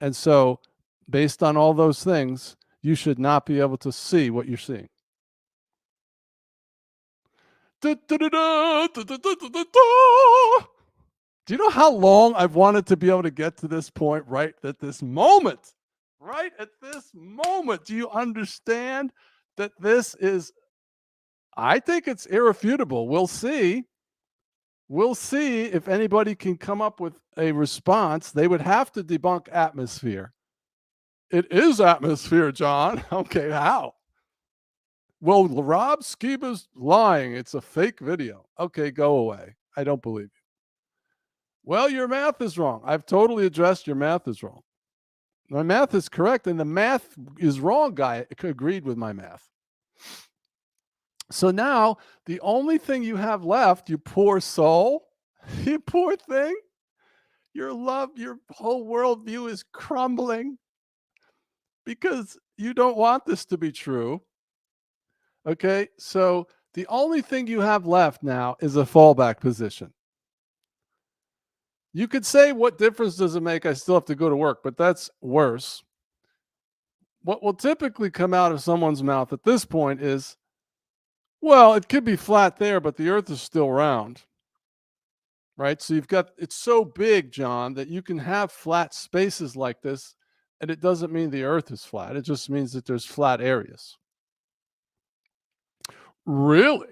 And so, based on all those things, you should not be able to see what you're seeing. Do you know how long I've wanted to be able to get to this point right at this moment? Right at this moment. Do you understand that this is, I think it's irrefutable. We'll see. We'll see if anybody can come up with a response. They would have to debunk atmosphere. It is atmosphere, John. Okay, how? Well, Rob Skiba's lying. It's a fake video. Okay, go away. I don't believe you. Well, your math is wrong. I've totally addressed your math is wrong. My math is correct, and the math is wrong guy agreed with my math. So now the only thing you have left, you poor soul, you poor thing, your whole worldview is crumbling because you don't want this to be true. Okay, so the only thing you have left now is a fallback position. You could say, what difference does it make? I still have to go to work, but that's worse. What will typically come out of someone's mouth at this point is, well, it could be flat there, but the earth is still round. Right? So it's so big, John, that you can have flat spaces like this, and it doesn't mean the earth is flat. It just means that there's flat areas. Really?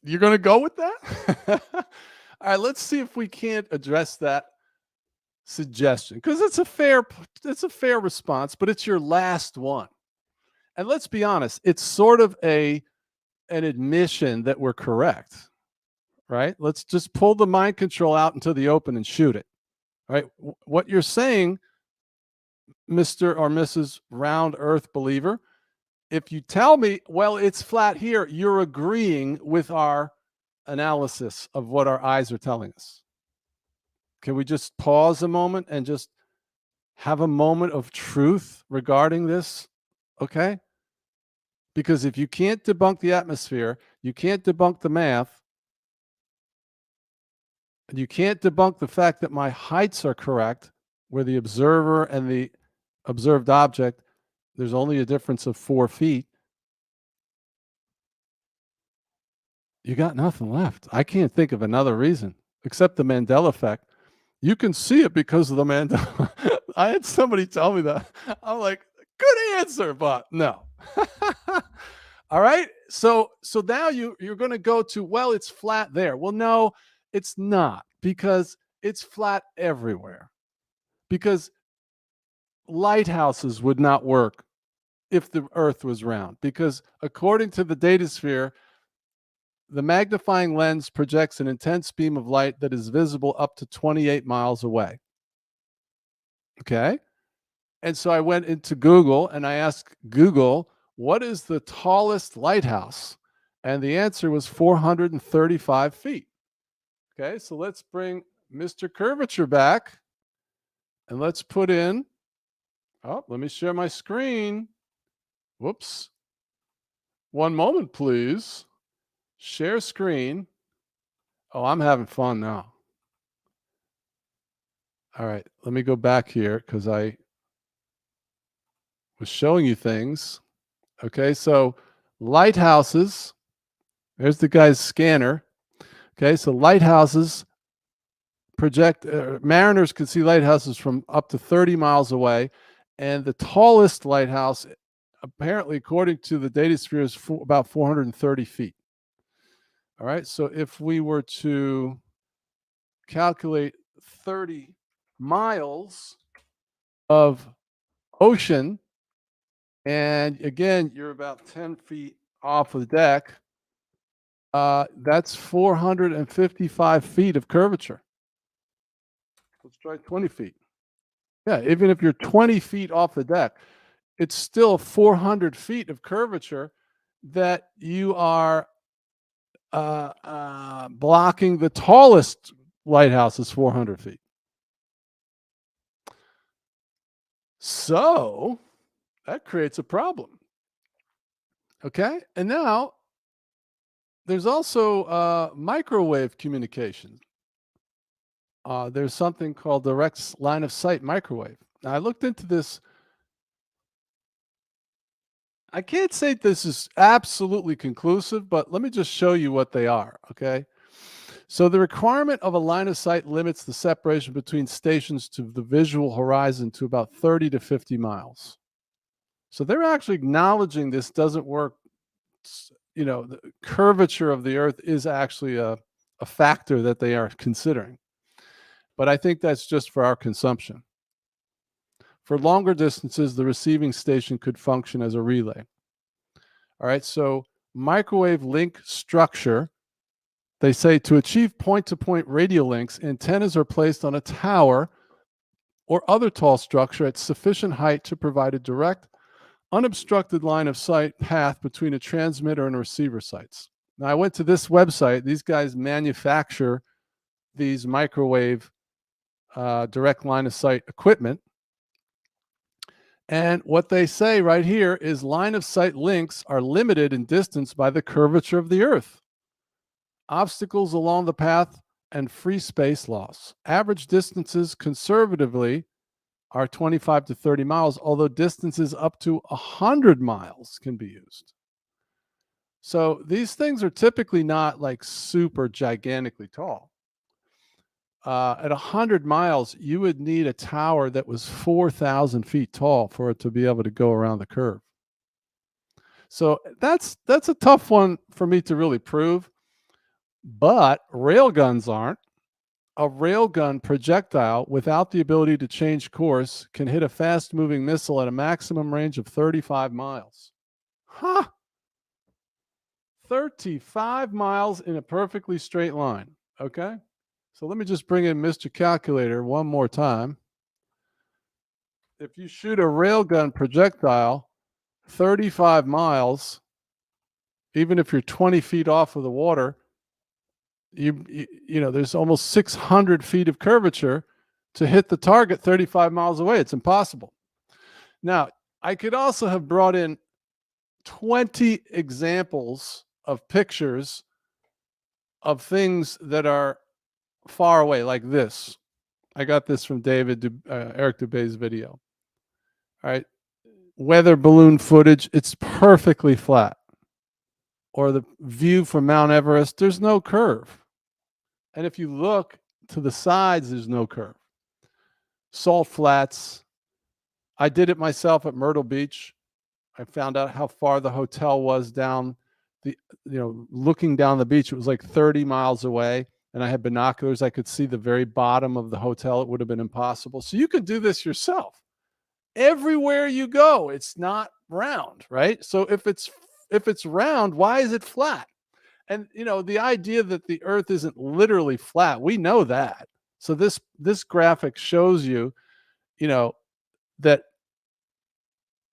You're going to go with that? All right, let's see if we can't address that suggestion, because it's a fair response, but it's your last one. And let's be honest, it's sort of an admission that we're correct, right? Let's just pull the mind control out into the open and shoot it, right? What you're saying, Mr. or Mrs. Round Earth believer, if you tell me, well, it's flat here, you're agreeing with our analysis of what our eyes are telling us. Can we just pause a moment and just have a moment of truth regarding this? Okay? Because if you can't debunk the atmosphere, you can't debunk the math, and you can't debunk the fact that my heights are correct, where the observer and the observed object, there's only a difference of 4 feet. You got nothing left. I can't think of another reason except the Mandela effect. You can see it because of the Mandela. I had somebody tell me that. I'm like, good answer, but no. All right. So now you're going to go to, well, it's flat there. Well, no, it's not, because it's flat everywhere. Because lighthouses would not work if the earth was round, because according to the datasphere, the magnifying lens projects an intense beam of light that is visible up to 28 miles away. Okay? And so I went into Google and I asked Google, what is the tallest lighthouse? And the answer was 435 feet. Okay, so let's bring Mr. Curvature back and let's put in, oh, let me share my screen. Whoops. One moment, please. Share screen. Oh, I'm having fun now. All right, let me go back here because I was showing you things. Okay, so lighthouses. There's the guy's scanner. Okay, so lighthouses mariners could see lighthouses from up to 30 miles away, and the tallest lighthouse, apparently, according to the data sphere, is about 430 feet. All right, so if we were to calculate 30 miles of ocean, and again, you're about 10 feet off of the deck, that's 455 feet of curvature. Let's try 20 feet. Yeah, even if you're 20 feet off the deck, it's still 400 feet of curvature that you are blocking. The tallest lighthouse is 400 feet. So that creates a problem. Okay, and now there's also microwave communication. There's something called direct line of sight microwave. Now, I looked into this. I can't say this is absolutely conclusive, but let me just show you what they are, okay? So the requirement of a line of sight limits the separation between stations to the visual horizon to about 30 to 50 miles. So they're actually acknowledging this doesn't work. You know, the curvature of the Earth is actually a factor that they are considering. But I think that's just for our consumption. For longer distances, the receiving station could function as a relay. All right, so microwave link structure, they say to achieve point-to-point radio links, antennas are placed on a tower or other tall structure at sufficient height to provide a direct, unobstructed line of sight path between a transmitter and receiver sites. Now, I went to this website. These guys manufacture these microwave direct line of sight equipment. And what they say right here is line of sight links are limited in distance by the curvature of the Earth, obstacles along the path, and free space loss. Average distances conservatively are 25 to 30 miles, although distances up to 100 miles can be used. So these things are typically not like super gigantically tall. At 100 miles, you would need a tower that was 4,000 feet tall for it to be able to go around the curve. So that's a tough one for me to really prove, but railguns aren't. A railgun projectile without the ability to change course can hit a fast-moving missile at a maximum range of 35 miles. Huh! 35 miles in a perfectly straight line, okay? So let me just bring in Mr. Calculator one more time. If you shoot a railgun projectile 35 miles, even if you're 20 feet off of the water, you know, there's almost 600 feet of curvature to hit the target 35 miles away. It's impossible. Now, I could also have brought in 20 examples of pictures of things that are far away, like this. I got this from Eric Dubé's video. All right. Weather balloon footage, it's perfectly flat. Or the view from Mount Everest, there's no curve. And if you look to the sides, there's no curve. Salt flats. I did it myself at Myrtle Beach. I found out how far the hotel was down the, looking down the beach. It was like 30 miles away, and I had binoculars. I could see the very bottom of the hotel. It would have been impossible. So you could do this yourself. Everywhere you go, it's not round, right? So if it's round, why is it flat? And the idea that the Earth isn't literally flat, we know that. So this graphic shows you, that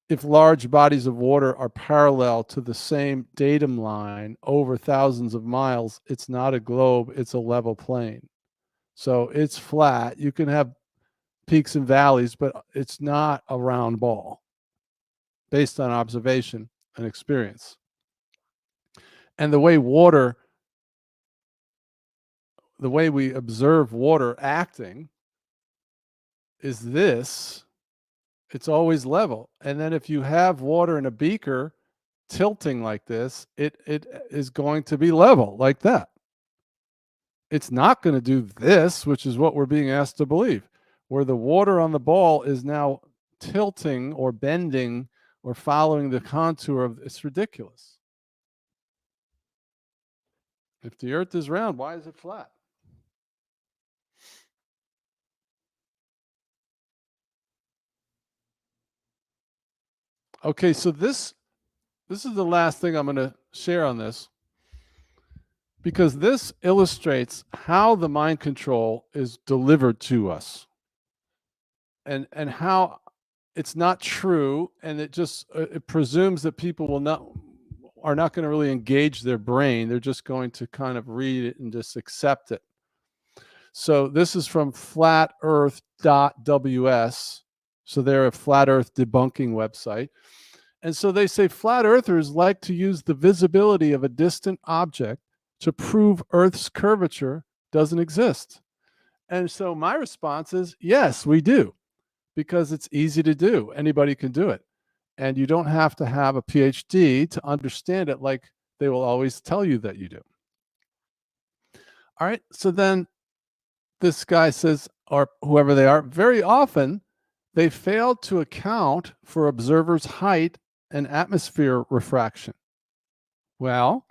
if large bodies of water are parallel to the same datum line over thousands of miles, it's not a globe, it's a level plane. So it's flat. You can have peaks and valleys, but it's not a round ball based on observation and experience. And the way we observe water acting is this. It's always level. And then if you have water in a beaker tilting like this, it is going to be level like that. it's not going to do this, which is what we're being asked to believe, where the water on the ball is now tilting or bending or following the contour of, it's ridiculous. If the earth is round, why is it flat? Okay, so this is the last thing I'm going to share on this, because this illustrates how the mind control is delivered to us, and how it's not true, and it just it presumes that people are not going to really engage their brain. They're just going to kind of read it and just accept it. So this is from flatearth.ws. So they're a flat earth debunking website. And so they say flat earthers like to use the visibility of a distant object to prove Earth's curvature doesn't exist. And so my response is, yes, we do, because it's easy to do. Anybody can do it. And you don't have to have a PhD to understand it, like they will always tell you that you do. All right. So then this guy says, or whoever they are, very often they fail to account for observers' height and atmosphere refraction. Well,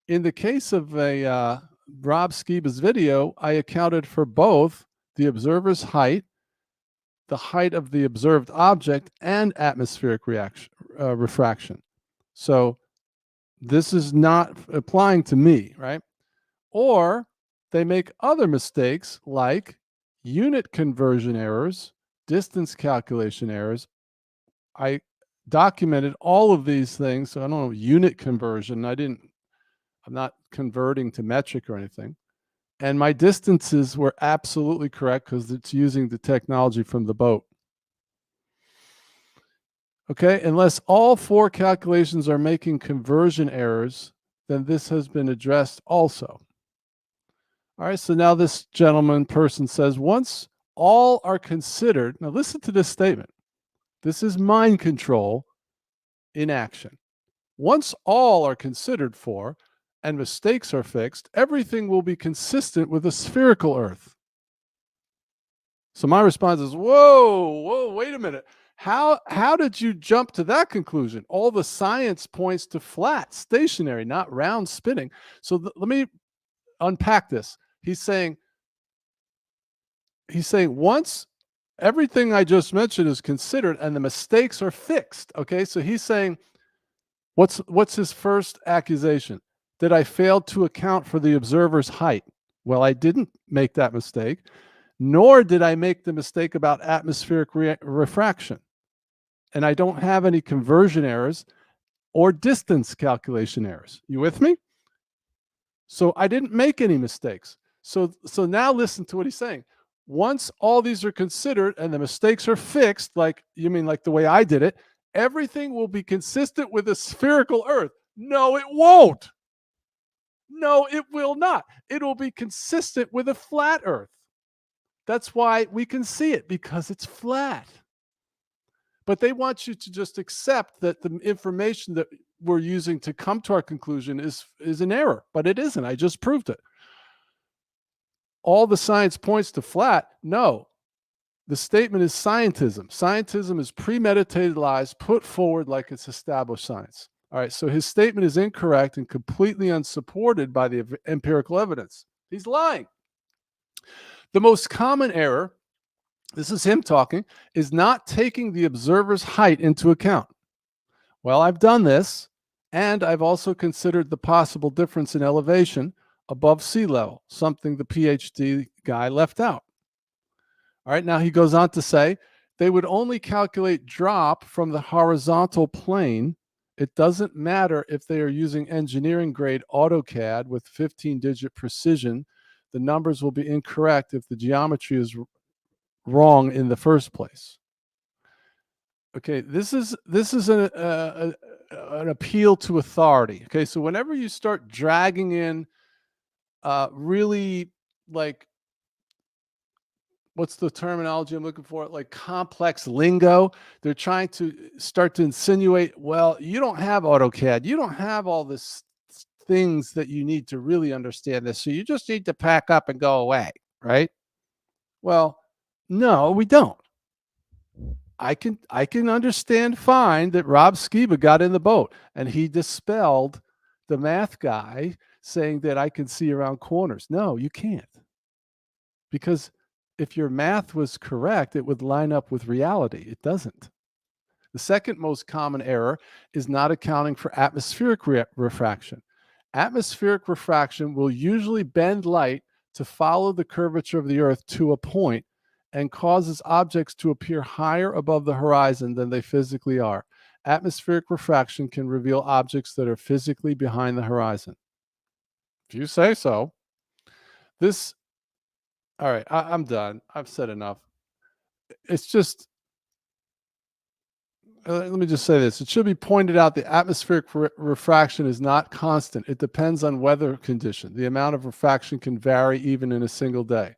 in the case of Rob Skiba's video, I accounted for both the observer's height, the height of the observed object, and atmospheric refraction. So this is not applying to me, right? Or they make other mistakes like unit conversion errors, distance calculation errors. I documented all of these things. So I don't know, unit conversion. I'm not converting to metric or anything. And my distances were absolutely correct because it's using the technology from the boat. Okay, unless all 4 calculations are making conversion errors, then this has been addressed also. All right, so now this person says, once all are considered, now listen to this statement. This is mind control in action. Once all are considered for and mistakes are fixed, everything will be consistent with a spherical Earth. So my response is, whoa, wait a minute. How did you jump to that conclusion? All the science points to flat, stationary, not round spinning. So let me unpack this. He's saying once everything I just mentioned is considered and the mistakes are fixed. Okay, so he's saying, what's his first accusation? That I failed to account for the observer's height. Well, I didn't make that mistake, nor did I make the mistake about atmospheric refraction. And I don't have any conversion errors or distance calculation errors. You with me? So I didn't make any mistakes. So now listen to what he's saying. Once all these are considered and the mistakes are fixed, like you mean like the way I did it, everything will be consistent with a spherical Earth. No, it won't. No, it will not. It'll be consistent with a flat Earth. That's why we can see it, because it's flat. But they want you to just accept that the information that we're using to come to our conclusion is an error, but it isn't. I just proved it. All the science points to flat. No, the statement is scientism. Scientism is premeditated lies put forward like it's established science. All right, so his statement is incorrect and completely unsupported by the empirical evidence. He's lying. The most common error, this is him talking, is not taking the observer's height into account. Well, I've done this, and I've also considered the possible difference in elevation above sea level, something the PhD guy left out. All right, now he goes on to say, they would only calculate drop from the horizontal plane. It doesn't matter if they are using engineering grade AutoCAD with 15-digit precision. The numbers will be incorrect if the geometry is wrong in the first place. Okay, this is an appeal to authority. Okay, so whenever you start dragging in really, like, what's the terminology I'm looking for? Like complex lingo. They're trying to start to insinuate, well, you don't have AutoCAD. You don't have all this things that you need to really understand this. So you just need to pack up and go away, right? Well, no, we don't. I can understand fine that Rob Skiba got in the boat and he dispelled the math guy saying that I can see around corners. No, you can't. Because if your math was correct, it would line up with reality. It doesn't. The second most common error is not accounting for atmospheric refraction. Atmospheric refraction will usually bend light to follow the curvature of the Earth to a point and causes objects to appear higher above the horizon than they physically are. Atmospheric refraction can reveal objects that are physically behind the horizon. If you say so. All right, I'm done. I've said enough. It's just, let me just say this. It should be pointed out the atmospheric refraction is not constant. It depends on weather condition. The amount of refraction can vary even in a single day.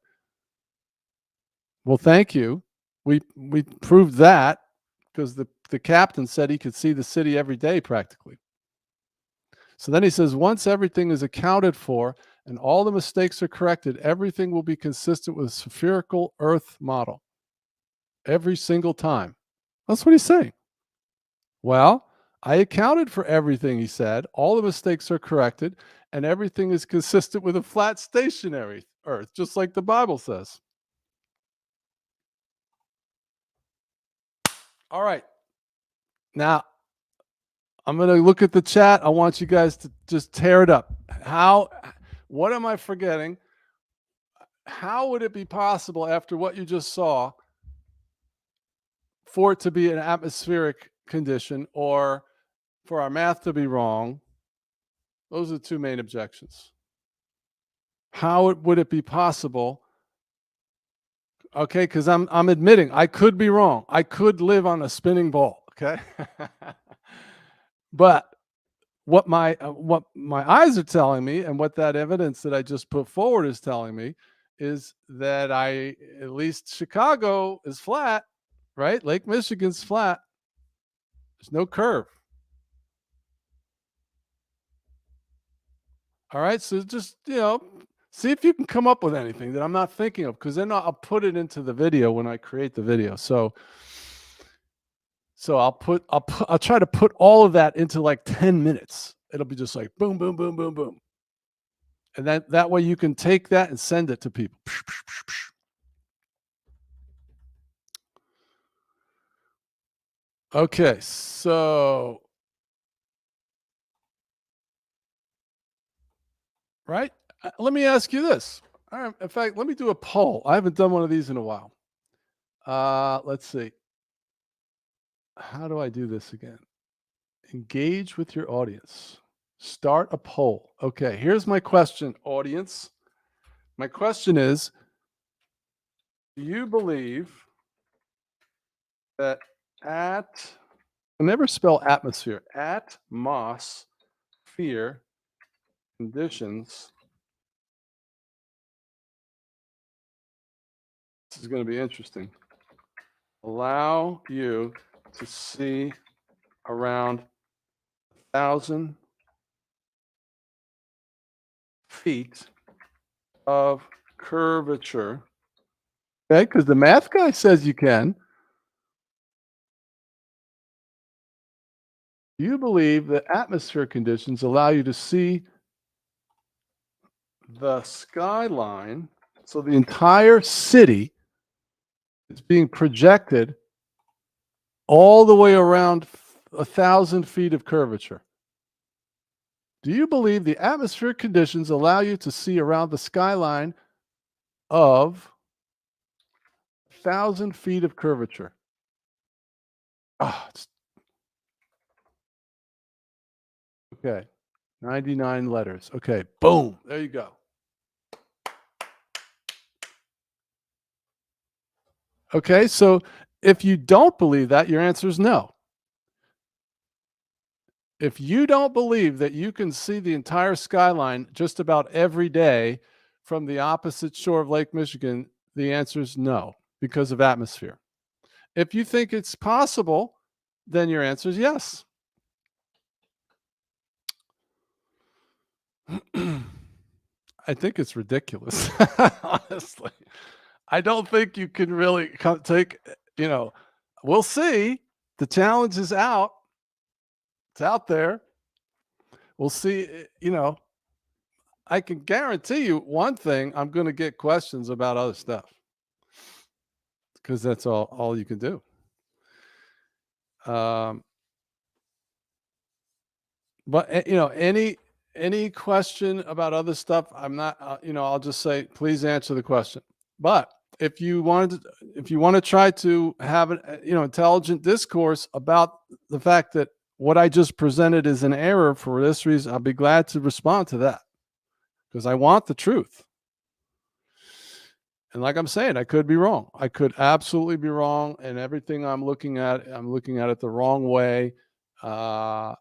Well, thank you. We proved that because the captain said he could see the city every day practically. So then he says, once everything is accounted for and all the mistakes are corrected, everything will be consistent with a spherical Earth model every single time. That's what he's saying. Well, I accounted for everything, he said. All the mistakes are corrected and everything is consistent with a flat stationary Earth, just like the Bible says. All right. Now, I'm going to look at the chat. I want you guys to just tear it up. What am I forgetting? How would it be possible after what you just saw for it to be an atmospheric condition or for our math to be wrong? Those are the two main objections. How would it be possible? Okay, because I'm admitting I could be wrong. I could live on a spinning ball. Okay, but what my eyes are telling me, and what that evidence that I just put forward is telling me, is that at least Chicago is flat, right? Lake Michigan's flat. There's no curve. All right, so just see if you can come up with anything that I'm not thinking of, because then I'll put it into the video when I create the video. So I'll try to put all of that into like 10 minutes. It'll be just like boom, boom, boom, boom, boom. And that way you can take that and send it to people. Okay, so right? Let me ask you this. All right, in fact, let me do a poll. I haven't done one of these in a while. Let's see. How do I do this again? Engage with your audience. Start a poll. Okay, here's my question, audience. My question is, do you believe that I never spell atmosphere, atmosphere conditions, this is going to be interesting, allow you to see around 1,000 feet of curvature? Okay, because the math guy says you can. Do you believe that atmosphere conditions allow you to see the skyline? So the entire city is being projected all the way around 1,000 feet of curvature. Do you believe the atmospheric conditions allow you to see around the skyline of 1,000 feet of curvature? Okay, 99 letters. Okay, boom, there you go. Okay, so if you don't believe that, your answer is no. If you don't believe that you can see the entire skyline just about every day from the opposite shore of Lake Michigan, the answer is no, because of atmosphere. If you think it's possible, then your answer is yes. I think it's ridiculous, honestly. I don't think you can really take, you know, we'll see. The challenge is out. It's out there. We'll see. I can guarantee you one thing, I'm going to get questions about other stuff because that's all you can do. Um, but any question about other stuff, I'm not, I'll just say, please answer the question. But if you want to try to have an, intelligent discourse about the fact that what I just presented is an error for this reason, I'll be glad to respond to that because I want the truth. And like I'm saying, I could be wrong. I could absolutely be wrong. And everything I'm looking at it the wrong way. I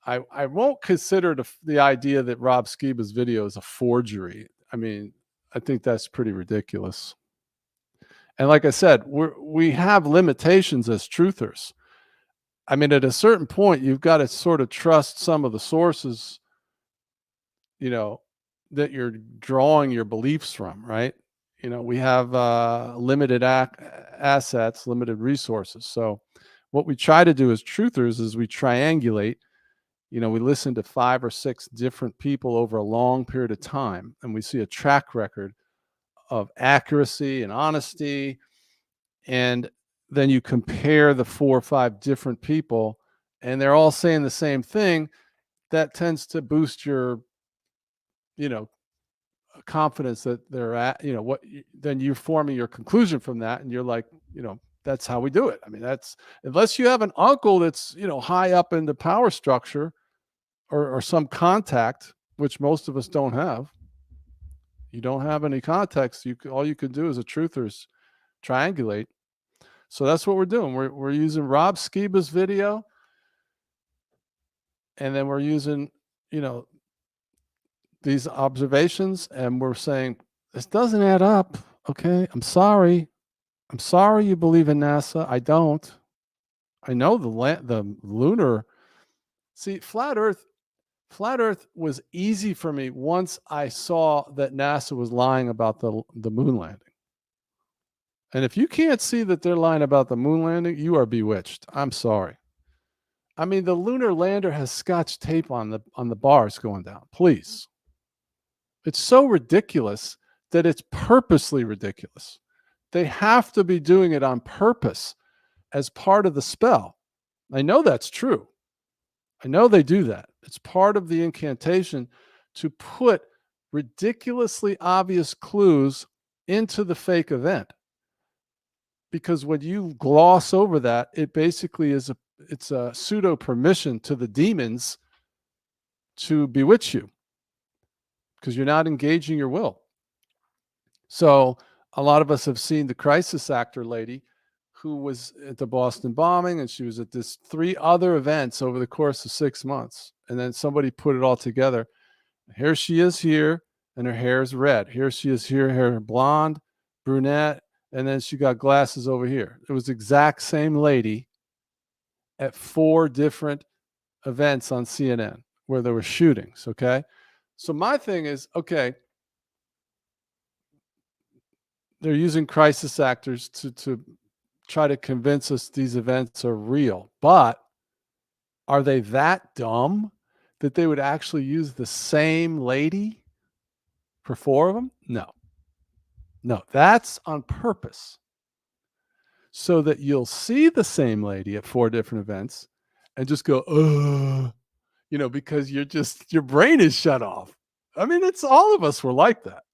won't consider the idea that Rob Skiba's video is a forgery. I mean, I think that's pretty ridiculous. And like I said, we have limitations as truthers. I mean, at a certain point, you've got to sort of trust some of the sources, that you're drawing your beliefs from, right? We have limited assets, limited resources. So what we try to do as truthers is we triangulate. We listen to 5 or 6 different people over a long period of time, and we see a track record of accuracy and honesty. And then you compare the 4 or 5 different people, and they're all saying the same thing. That tends to boost your, confidence that they're at, then you're forming your conclusion from that. And you're like, that's how we do it. I mean, that's, unless you have an uncle that's, high up in the power structure or some contact, which most of us don't have. You don't have any context. All you can do as a truther is triangulate. So that's what we're doing. We're using Rob Skiba's video, and then we're using, these observations, and we're saying this doesn't add up. Okay, I'm sorry you believe in NASA. I don't. I know the lunar. See, flat Earth was easy for me once I saw that NASA was lying about the moon landing. And if you can't see that they're lying about the moon landing, you are bewitched. I'm sorry. I mean, the lunar lander has Scotch tape on the bars going down. Please. It's so ridiculous that it's purposely ridiculous. They have to be doing it on purpose as part of the spell. I know that's true. I know they do that. It's part of the incantation to put ridiculously obvious clues into the fake event. Because when you gloss over that, it basically is it's a pseudo permission to the demons to bewitch you, because you're not engaging your will. So a lot of us have seen the crisis actor lady who was at the Boston bombing, and she was at this 3 other events over the course of 6 months. And then somebody put it all together. Here she is here, and her hair is red. Here she is here, hair blonde, brunette, and then she got glasses over here. It was the exact same lady at 4 different events on CNN where there were shootings, okay? So my thing is, okay, they're using crisis actors to try to convince us these events are real. But are they that dumb that they would actually use the same lady for 4 of them? No, that's on purpose. So that you'll see the same lady at 4 different events and just go, because your brain is shut off. I mean, it's all of us were like that.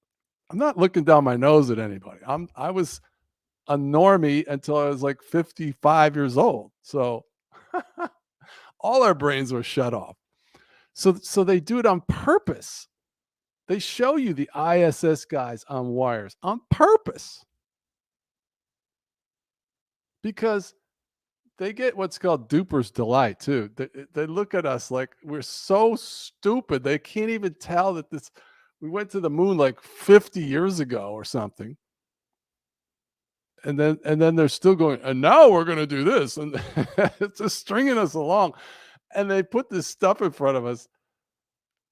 I'm not looking down my nose at anybody. I was a normie until I was like 55 years old. So all our brains were shut off. So they do it on purpose. They show you the ISS guys on wires on purpose, because they get what's called duper's delight too. They look at us like we're so stupid. They can't even tell that we went to the moon like 50 years ago or something. And then they're still going, and now we're going to do this. And it's just stringing us along. And they put this stuff in front of us.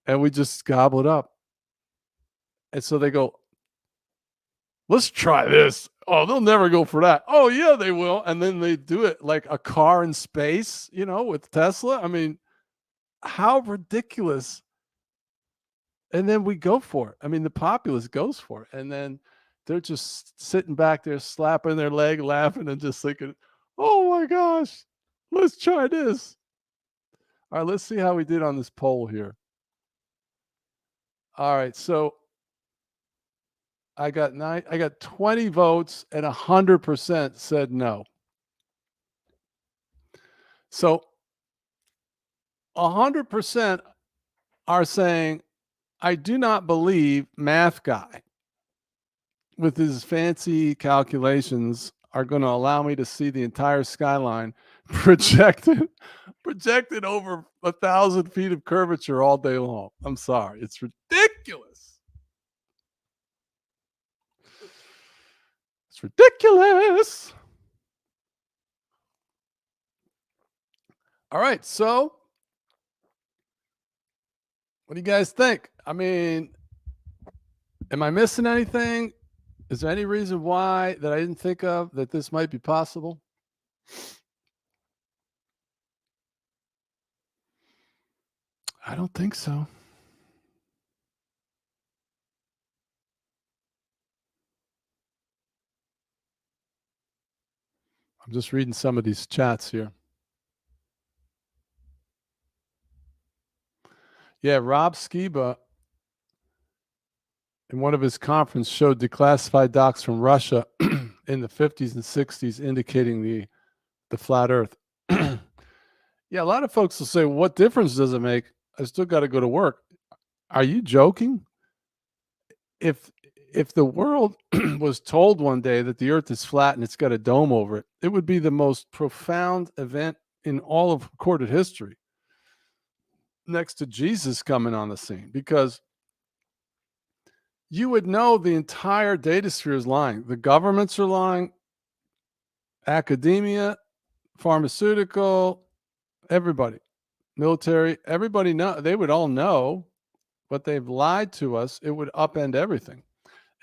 and we just gobble it up. And so they go, let's try this. Oh, they'll never go for that. Oh, yeah, they will. And then they do it like a car in space, with Tesla. I mean, how ridiculous. And then we go for it. I mean, the populace goes for it. And then they're just sitting back there, slapping their leg, laughing, and just thinking, oh my gosh, let's try this. All right, let's see how we did on this poll here. All right, so I got 20 votes and 100% said no. So 100% are saying, I do not believe math guy with his fancy calculations are going to allow me to see the entire skyline projected over 1,000 feet of curvature all day long. I'm sorry. It's ridiculous. It's ridiculous. All right. So what do you guys think? I mean, am I missing anything? Is there any reason why that I didn't think of that this might be possible? I don't think so. I'm just reading some of these chats here. Yeah, Rob Skiba in one of his conferences showed declassified docs from Russia in the 50s and 60s indicating the flat earth. Yeah, a lot of folks will say, what difference does it make? I still got to go to work. Are you joking? If the world was told one day that the earth is flat and it's got a dome over it, it would be the most profound event in all of recorded history, next to Jesus coming on the scene, because you would know the entire data sphere is lying. The governments are lying, academia, pharmaceutical, everybody, military, everybody know. They would all know, but they've lied to us. It would upend everything.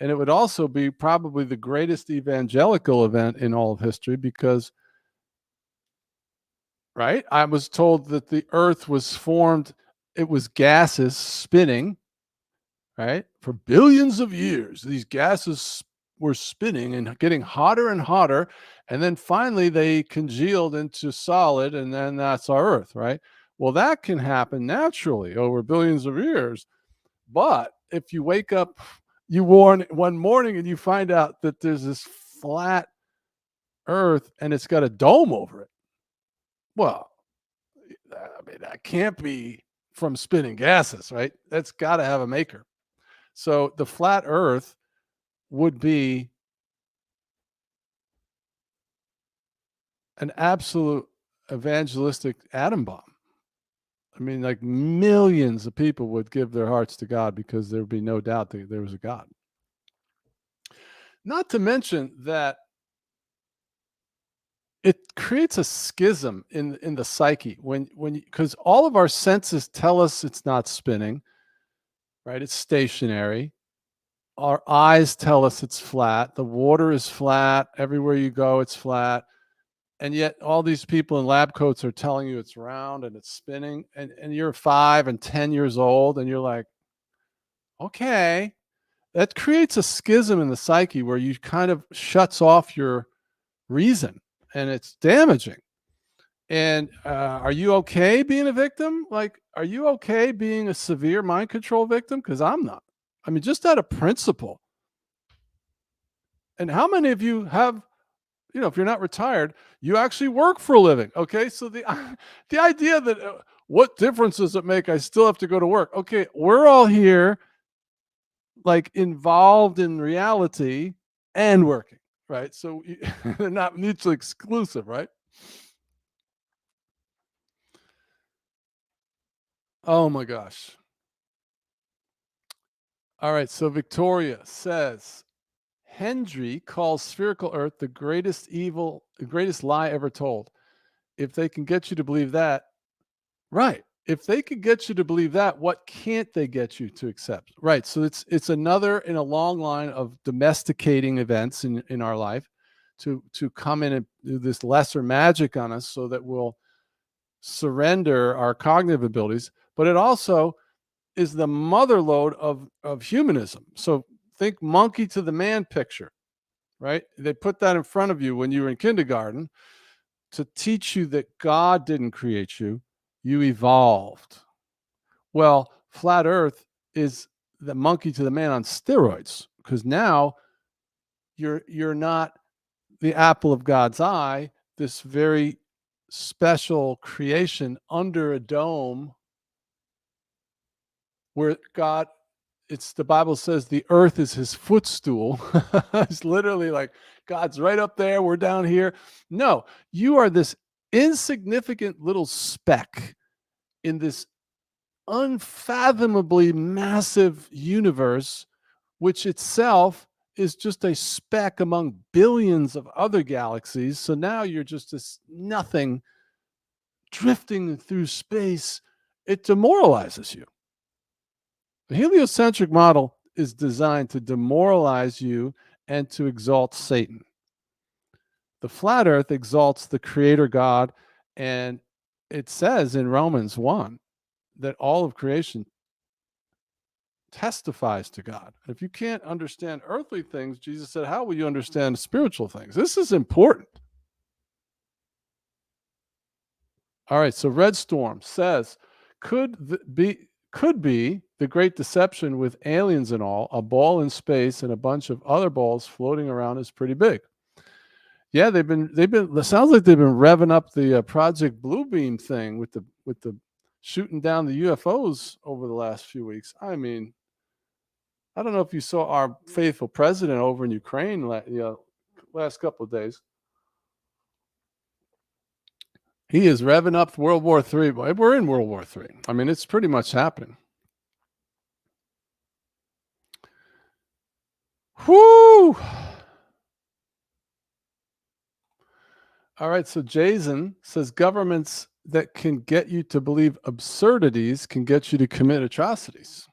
And it would also be probably the greatest evangelical event in all of history because, right, I was told that the earth was formed, it was gases spinning, right, for billions of years. These gases were spinning and getting hotter and hotter. And then finally they congealed into solid, and then that's our earth, right? Well, that can happen naturally over billions of years. But if you wake up, you warn one morning and you find out that there's this flat earth and it's got a dome over it. Well, I mean, that can't be from spinning gases, right? That's got to have a maker. So the flat earth would be an absolute evangelistic atom bomb. I mean, like millions of people would give their hearts to God because there would be no doubt that there was a God. Not to mention that it creates a schism in the psyche when because all of our senses tell us it's not spinning, right? It's stationary. Our eyes tell us it's flat. The water is flat. Everywhere you go, it's flat. And yet all these people in lab coats are telling you it's round and it's spinning. And you're 5 and 10 years old and you're like, okay. That creates a schism in the psyche where you kind of shuts off your reason, and it's damaging. And are you okay being a victim? Like, are you okay being a severe mind control victim? Because I'm not. I mean, just out of principle. And how many of you have, if you're not retired, you actually work for a living? Okay, so the idea that what difference does it make? I still have to go to work. Okay, we're all here, like involved in reality and working, right? So they're not mutually exclusive, right? Oh my gosh. All right, so Victoria says, Hendry calls spherical Earth the greatest lie ever told. If they can get you to believe that, right? if they could get you to believe that, what can't they get you to accept? Right. So it's another in a long line of domesticating events in our life to come in and do this lesser magic on us so that we'll surrender our cognitive abilities. But it also is the mother lode of humanism. So think monkey to the man picture, right? They put that in front of you when you were in kindergarten to teach you that God didn't create you, you evolved. Well, flat earth is the monkey to the man on steroids, because now you're not the apple of God's eye, this very special creation under a dome where God, it's the Bible says the earth is his footstool. It's literally like God's right up there, we're down here. No, you are this insignificant little speck in this unfathomably massive universe, which itself is just a speck among billions of other galaxies. So now you're just this nothing drifting through space. It demoralizes you. The heliocentric model is designed to demoralize you and to exalt Satan. The flat earth exalts the creator God, and it says in Romans 1 that all of creation testifies to God. If you can't understand earthly things, Jesus said, how will you understand spiritual things? This is important. All right, so Red Storm says, could be the great deception with aliens and all, a ball in space and a bunch of other balls floating around is pretty big. Yeah, they've been it sounds like they've been revving up the Project Bluebeam thing with the shooting down the UFOs over the last few weeks. I mean, I don't know if you saw our faithful president over in Ukraine last couple of days. He is revving up World War III. We're in World War III. I mean, it's pretty much happening. Whoo! All right, so Jason says governments that can get you to believe absurdities can get you to commit atrocities.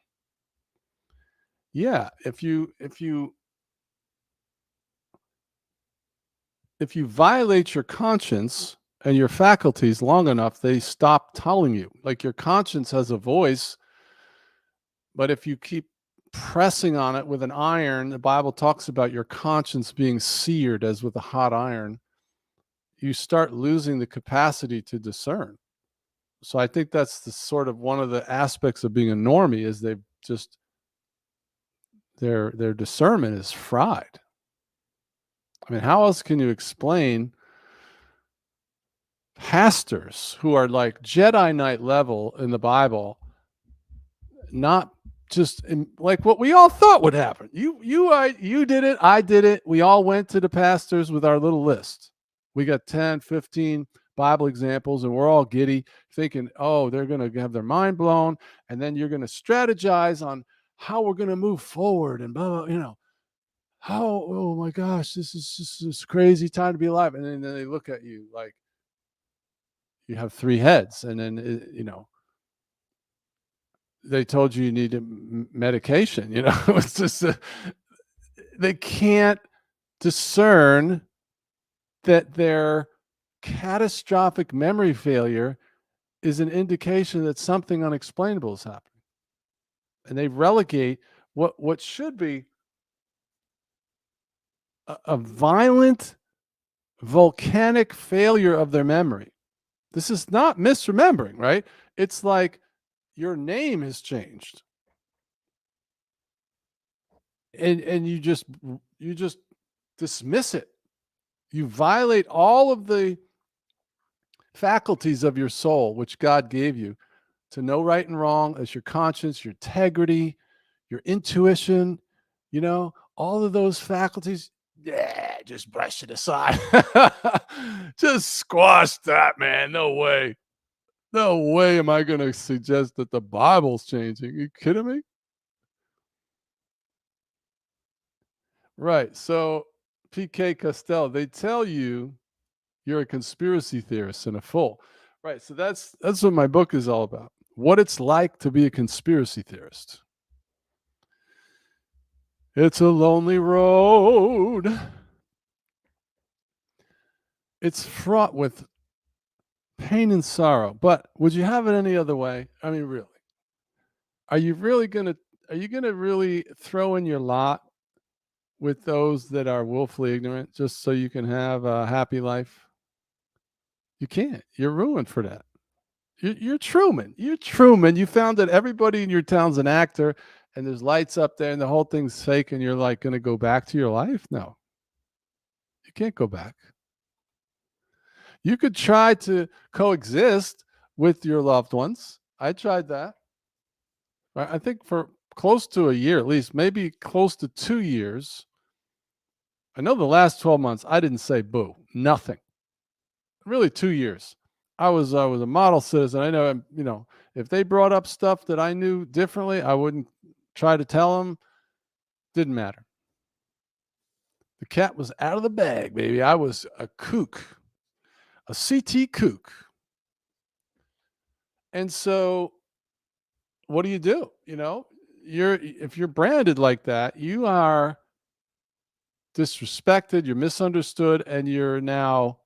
Yeah, if you violate your conscience and your faculties long enough, they stop telling you. Like your conscience has a voice, but if you keep pressing on it with an iron, the Bible talks about your conscience being seared as with a hot iron, you start losing the capacity to discern. So I think that's the sort of one of the aspects of being a normie is they've just their discernment is fried. I mean, how else can you explain pastors who are like Jedi Knight level in the Bible, not just like what we all thought would happen? You did it, I did it. We all went to the pastors with our little list. We got 10, 15 Bible examples, and we're all giddy, thinking, oh, they're going to have their mind blown, and then you're going to strategize on how we're going to move forward, and blah, blah, how, oh my gosh, this is just this crazy time to be alive. And then they look at you like you have 3 heads, and then, they told you needed medication, it's just, they can't discern that their catastrophic memory failure is an indication that something unexplainable is happening. And they relegate what should be a violent volcanic failure of their memory. This is not misremembering, right? It's like your name has changed. And you just dismiss it. You violate all of the faculties of your soul, which God gave you to know right and wrong, as your conscience, your integrity, your intuition, all of those faculties. Yeah, just brush it aside. Just squash that, man. No way. No way am I going to suggest that the Bible's changing. Are you kidding me? Right. So PK Costello, they tell you you're a conspiracy theorist and a fool. Right. So that's what my book is all about. what it's like to be a conspiracy theorist. It's a lonely road. It's fraught with pain and sorrow. But would you have it any other way? I mean, really? Are you gonna really throw in your lot with those that are willfully ignorant just so you can have a happy life? You can't. You're ruined for that. You're Truman. You're Truman. You found that everybody in your town's an actor and there's lights up there and the whole thing's fake and you're like going to go back to your life? No, you can't go back. You could try to coexist with your loved ones. I tried that. I think for close to a year, at least, maybe close to 2 years. I know the last 12 months, I didn't say boo, nothing. Really 2 years. I was a model citizen. I know, if they brought up stuff that I knew differently, I wouldn't try to tell them. Didn't matter. The cat was out of the bag, baby. I was a kook, a CT kook. And so what do? If you're branded like that, you are disrespected, you're misunderstood, and you're now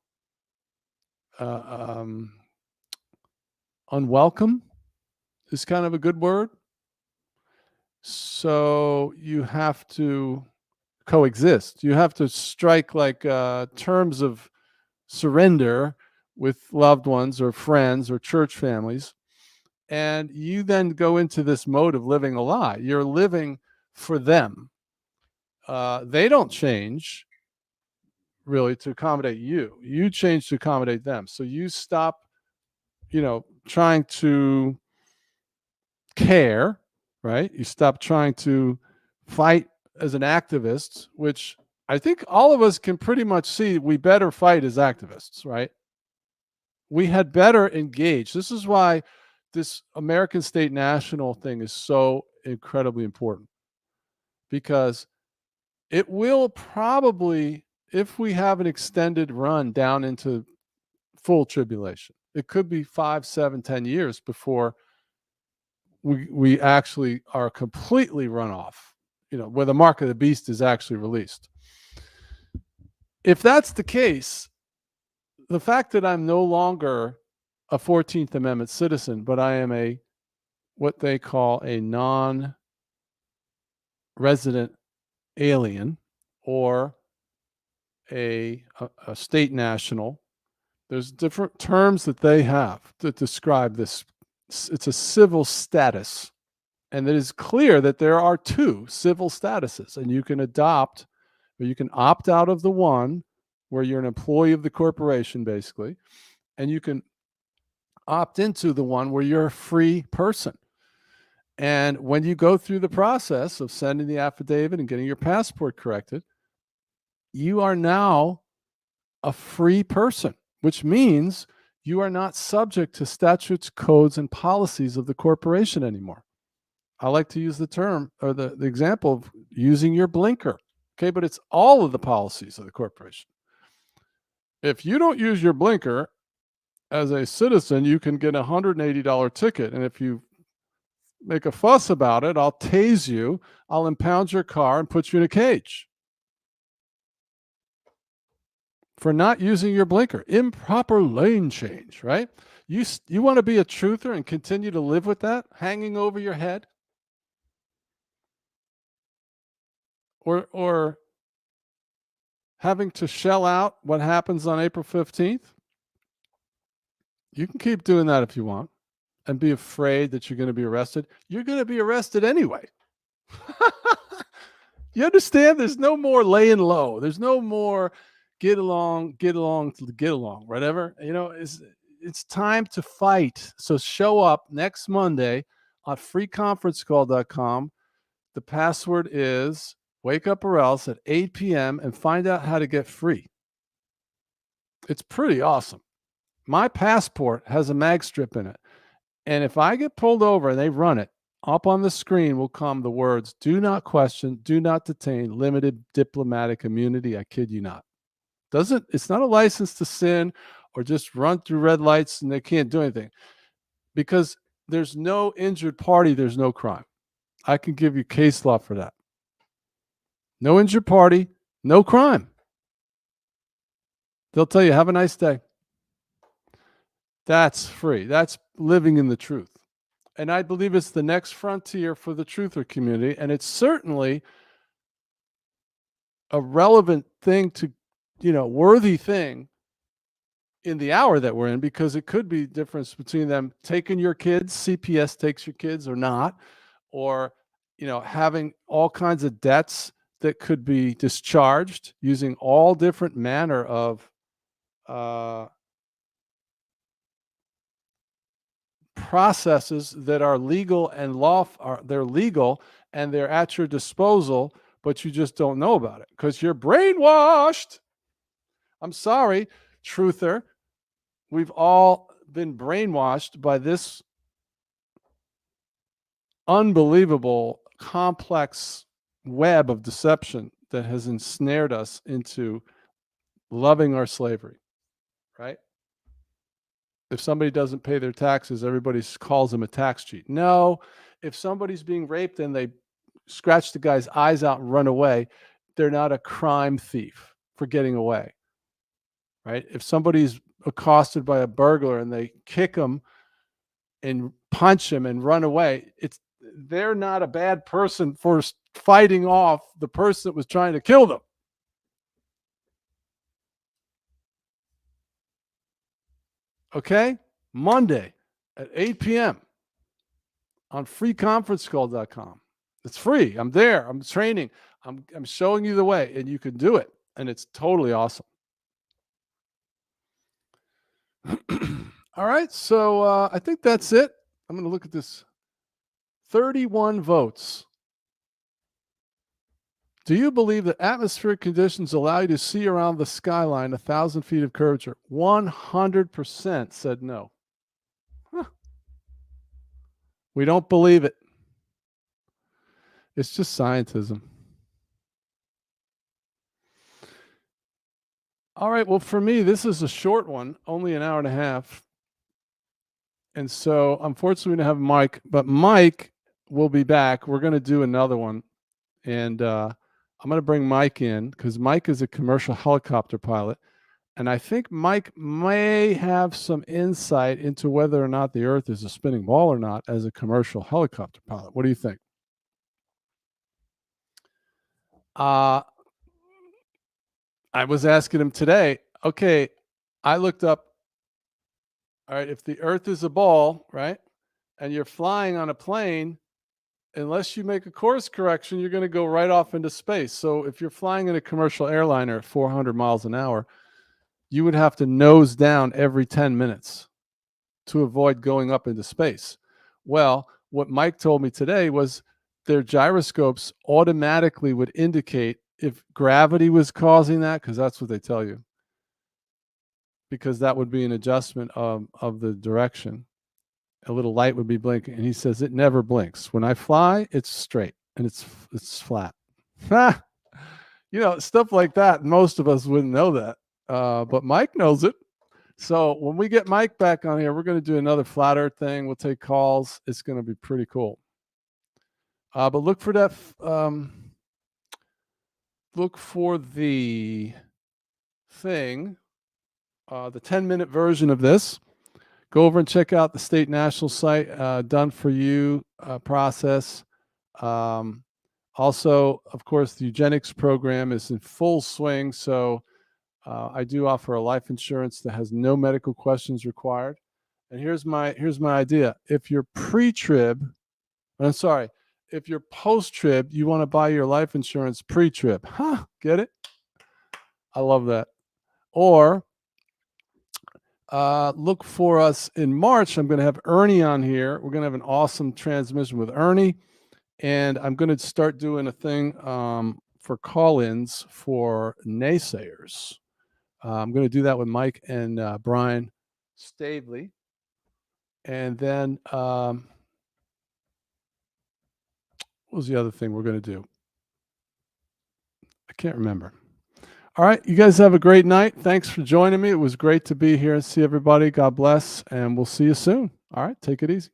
unwelcome is kind of a good word. So you have to coexist. You have to strike like terms of surrender with loved ones or friends or church families. And you then go into this mode of living a lie. You're living for them. They don't change really to accommodate you. You change to accommodate them. So you stop, trying to care, right? You stop trying to fight as an activist, which I think all of us can pretty much see we better fight as activists, right? We had better engage. This is why this American State National thing is so incredibly important, because it will probably, if we have an extended run down into full tribulation, it could be 5, 7, 10 years before we actually are completely run off, where the mark of the beast is actually released. If that's the case, the fact that I'm no longer a 14th Amendment citizen, but I am what they call a non-resident alien or a state national. There's different terms that they have to describe this. It's a civil status. And it is clear that there are 2 civil statuses, and you can opt out of the one where you're an employee of the corporation, basically, and you can opt into the one where you're a free person. And when you go through the process of sending the affidavit and getting your passport corrected, you are now a free person, which means you are not subject to statutes, codes, and policies of the corporation anymore. I like to use the term or the example of using your blinker. Okay, but it's all of the policies of the corporation. If you don't use your blinker as a citizen, you can get a $180 ticket. And if you make a fuss about it, I'll tase you, I'll impound your car and put you in a cage for not using your blinker. Improper lane change, right? You want to be a truther and continue to live with that hanging over your head? Or having to shell out what happens on April 15th? You can keep doing that if you want and be afraid that you're going to be arrested. You're going to be arrested anyway. You understand? There's no more laying low. There's no more get along, whatever. It's time to fight. So show up next Monday on freeconferencecall.com. The password is Wake Up or Else at 8 p.m. and find out how to get free. It's pretty awesome. My passport has a mag strip in it. And if I get pulled over and they run it, up on the screen will come the words, do not question, do not detain, limited diplomatic immunity. I kid you not. It's not a license to sin or just run through red lights and they can't do anything. Because there's no injured party, there's no crime. I can give you case law for that. No injured party, no crime. They'll tell you, have a nice day. That's free. That's living in the truth. And I believe it's the next frontier for the truther community. And it's certainly a relevant thing to, worthy thing in the hour that we're in, because it could be difference between them taking your kids, CPS takes your kids or not, or, having all kinds of debts that could be discharged using all different manner of processes that are legal and they're legal and they're at your disposal, but you just don't know about it because you're brainwashed. I'm sorry, truther. We've all been brainwashed by this unbelievable, complex web of deception that has ensnared us into loving our slavery, right? If somebody doesn't pay their taxes, everybody calls them a tax cheat. No, if somebody's being raped and they scratch the guy's eyes out and run away, they're not a crime thief for getting away, right? If somebody's accosted by a burglar and they kick him and punch him and run away, they're not a bad person for fighting off the person that was trying to kill them. Okay? Monday at 8 p.m. on freeconferencecall.com. It's free. I'm there. I'm training. I'm showing you the way, and you can do it. And it's totally awesome. All right. So I think that's it. I'm going to look at this. 31 votes. Do you believe that atmospheric conditions allow you to see around the skyline 1,000 feet of curvature? 100% said no. Huh. We don't believe it. It's just scientism. All right. Well, for me, this is a short one, only an hour and a half. And so, unfortunately, we don't have Mike, but Mike will be back. We're going to do another one. And I'm going to bring Mike in because Mike is a commercial helicopter pilot. And I think Mike may have some insight into whether or not the Earth is a spinning ball or not as a commercial helicopter pilot. What do you think? I was asking him today, okay, I looked up, all right, if the Earth is a ball, right, and you're flying on a plane, unless you make a course correction, you're going to go right off into space. So if you're flying in a commercial airliner at 400 miles an hour, you would have to nose down every 10 minutes to avoid going up into space. Well, what Mike told me today was their gyroscopes automatically would indicate if gravity was causing that, because that's what they tell you, because that would be an adjustment of the direction. A little light would be blinking, and he says it never blinks. When I fly, it's straight and it's flat. Stuff like that. Most of us wouldn't know that, but Mike knows it. So when we get Mike back on here, we're going to do another flat Earth thing. We'll take calls. It's going to be pretty cool. But look for that. Look for the thing, the 10-minute version of this. Go over and check out the state national site, done for you process. Also, of course, the eugenics program is in full swing. So I do offer a life insurance that has no medical questions required. And here's my idea. If you're if you're post-trib, you want to buy your life insurance pre-trib. Get it? I love that. Or look for us in March. I'm going to have Ernie on here. We're going to have an awesome transmission with Ernie. And I'm going to start doing a thing for call-ins for naysayers. I'm going to do that with Mike and Brian Stavely. And then what was the other thing we're going to do? I can't remember. All right. You guys have a great night. Thanks for joining me. It was great to be here and see everybody. God bless. And we'll see you soon. All right. Take it easy.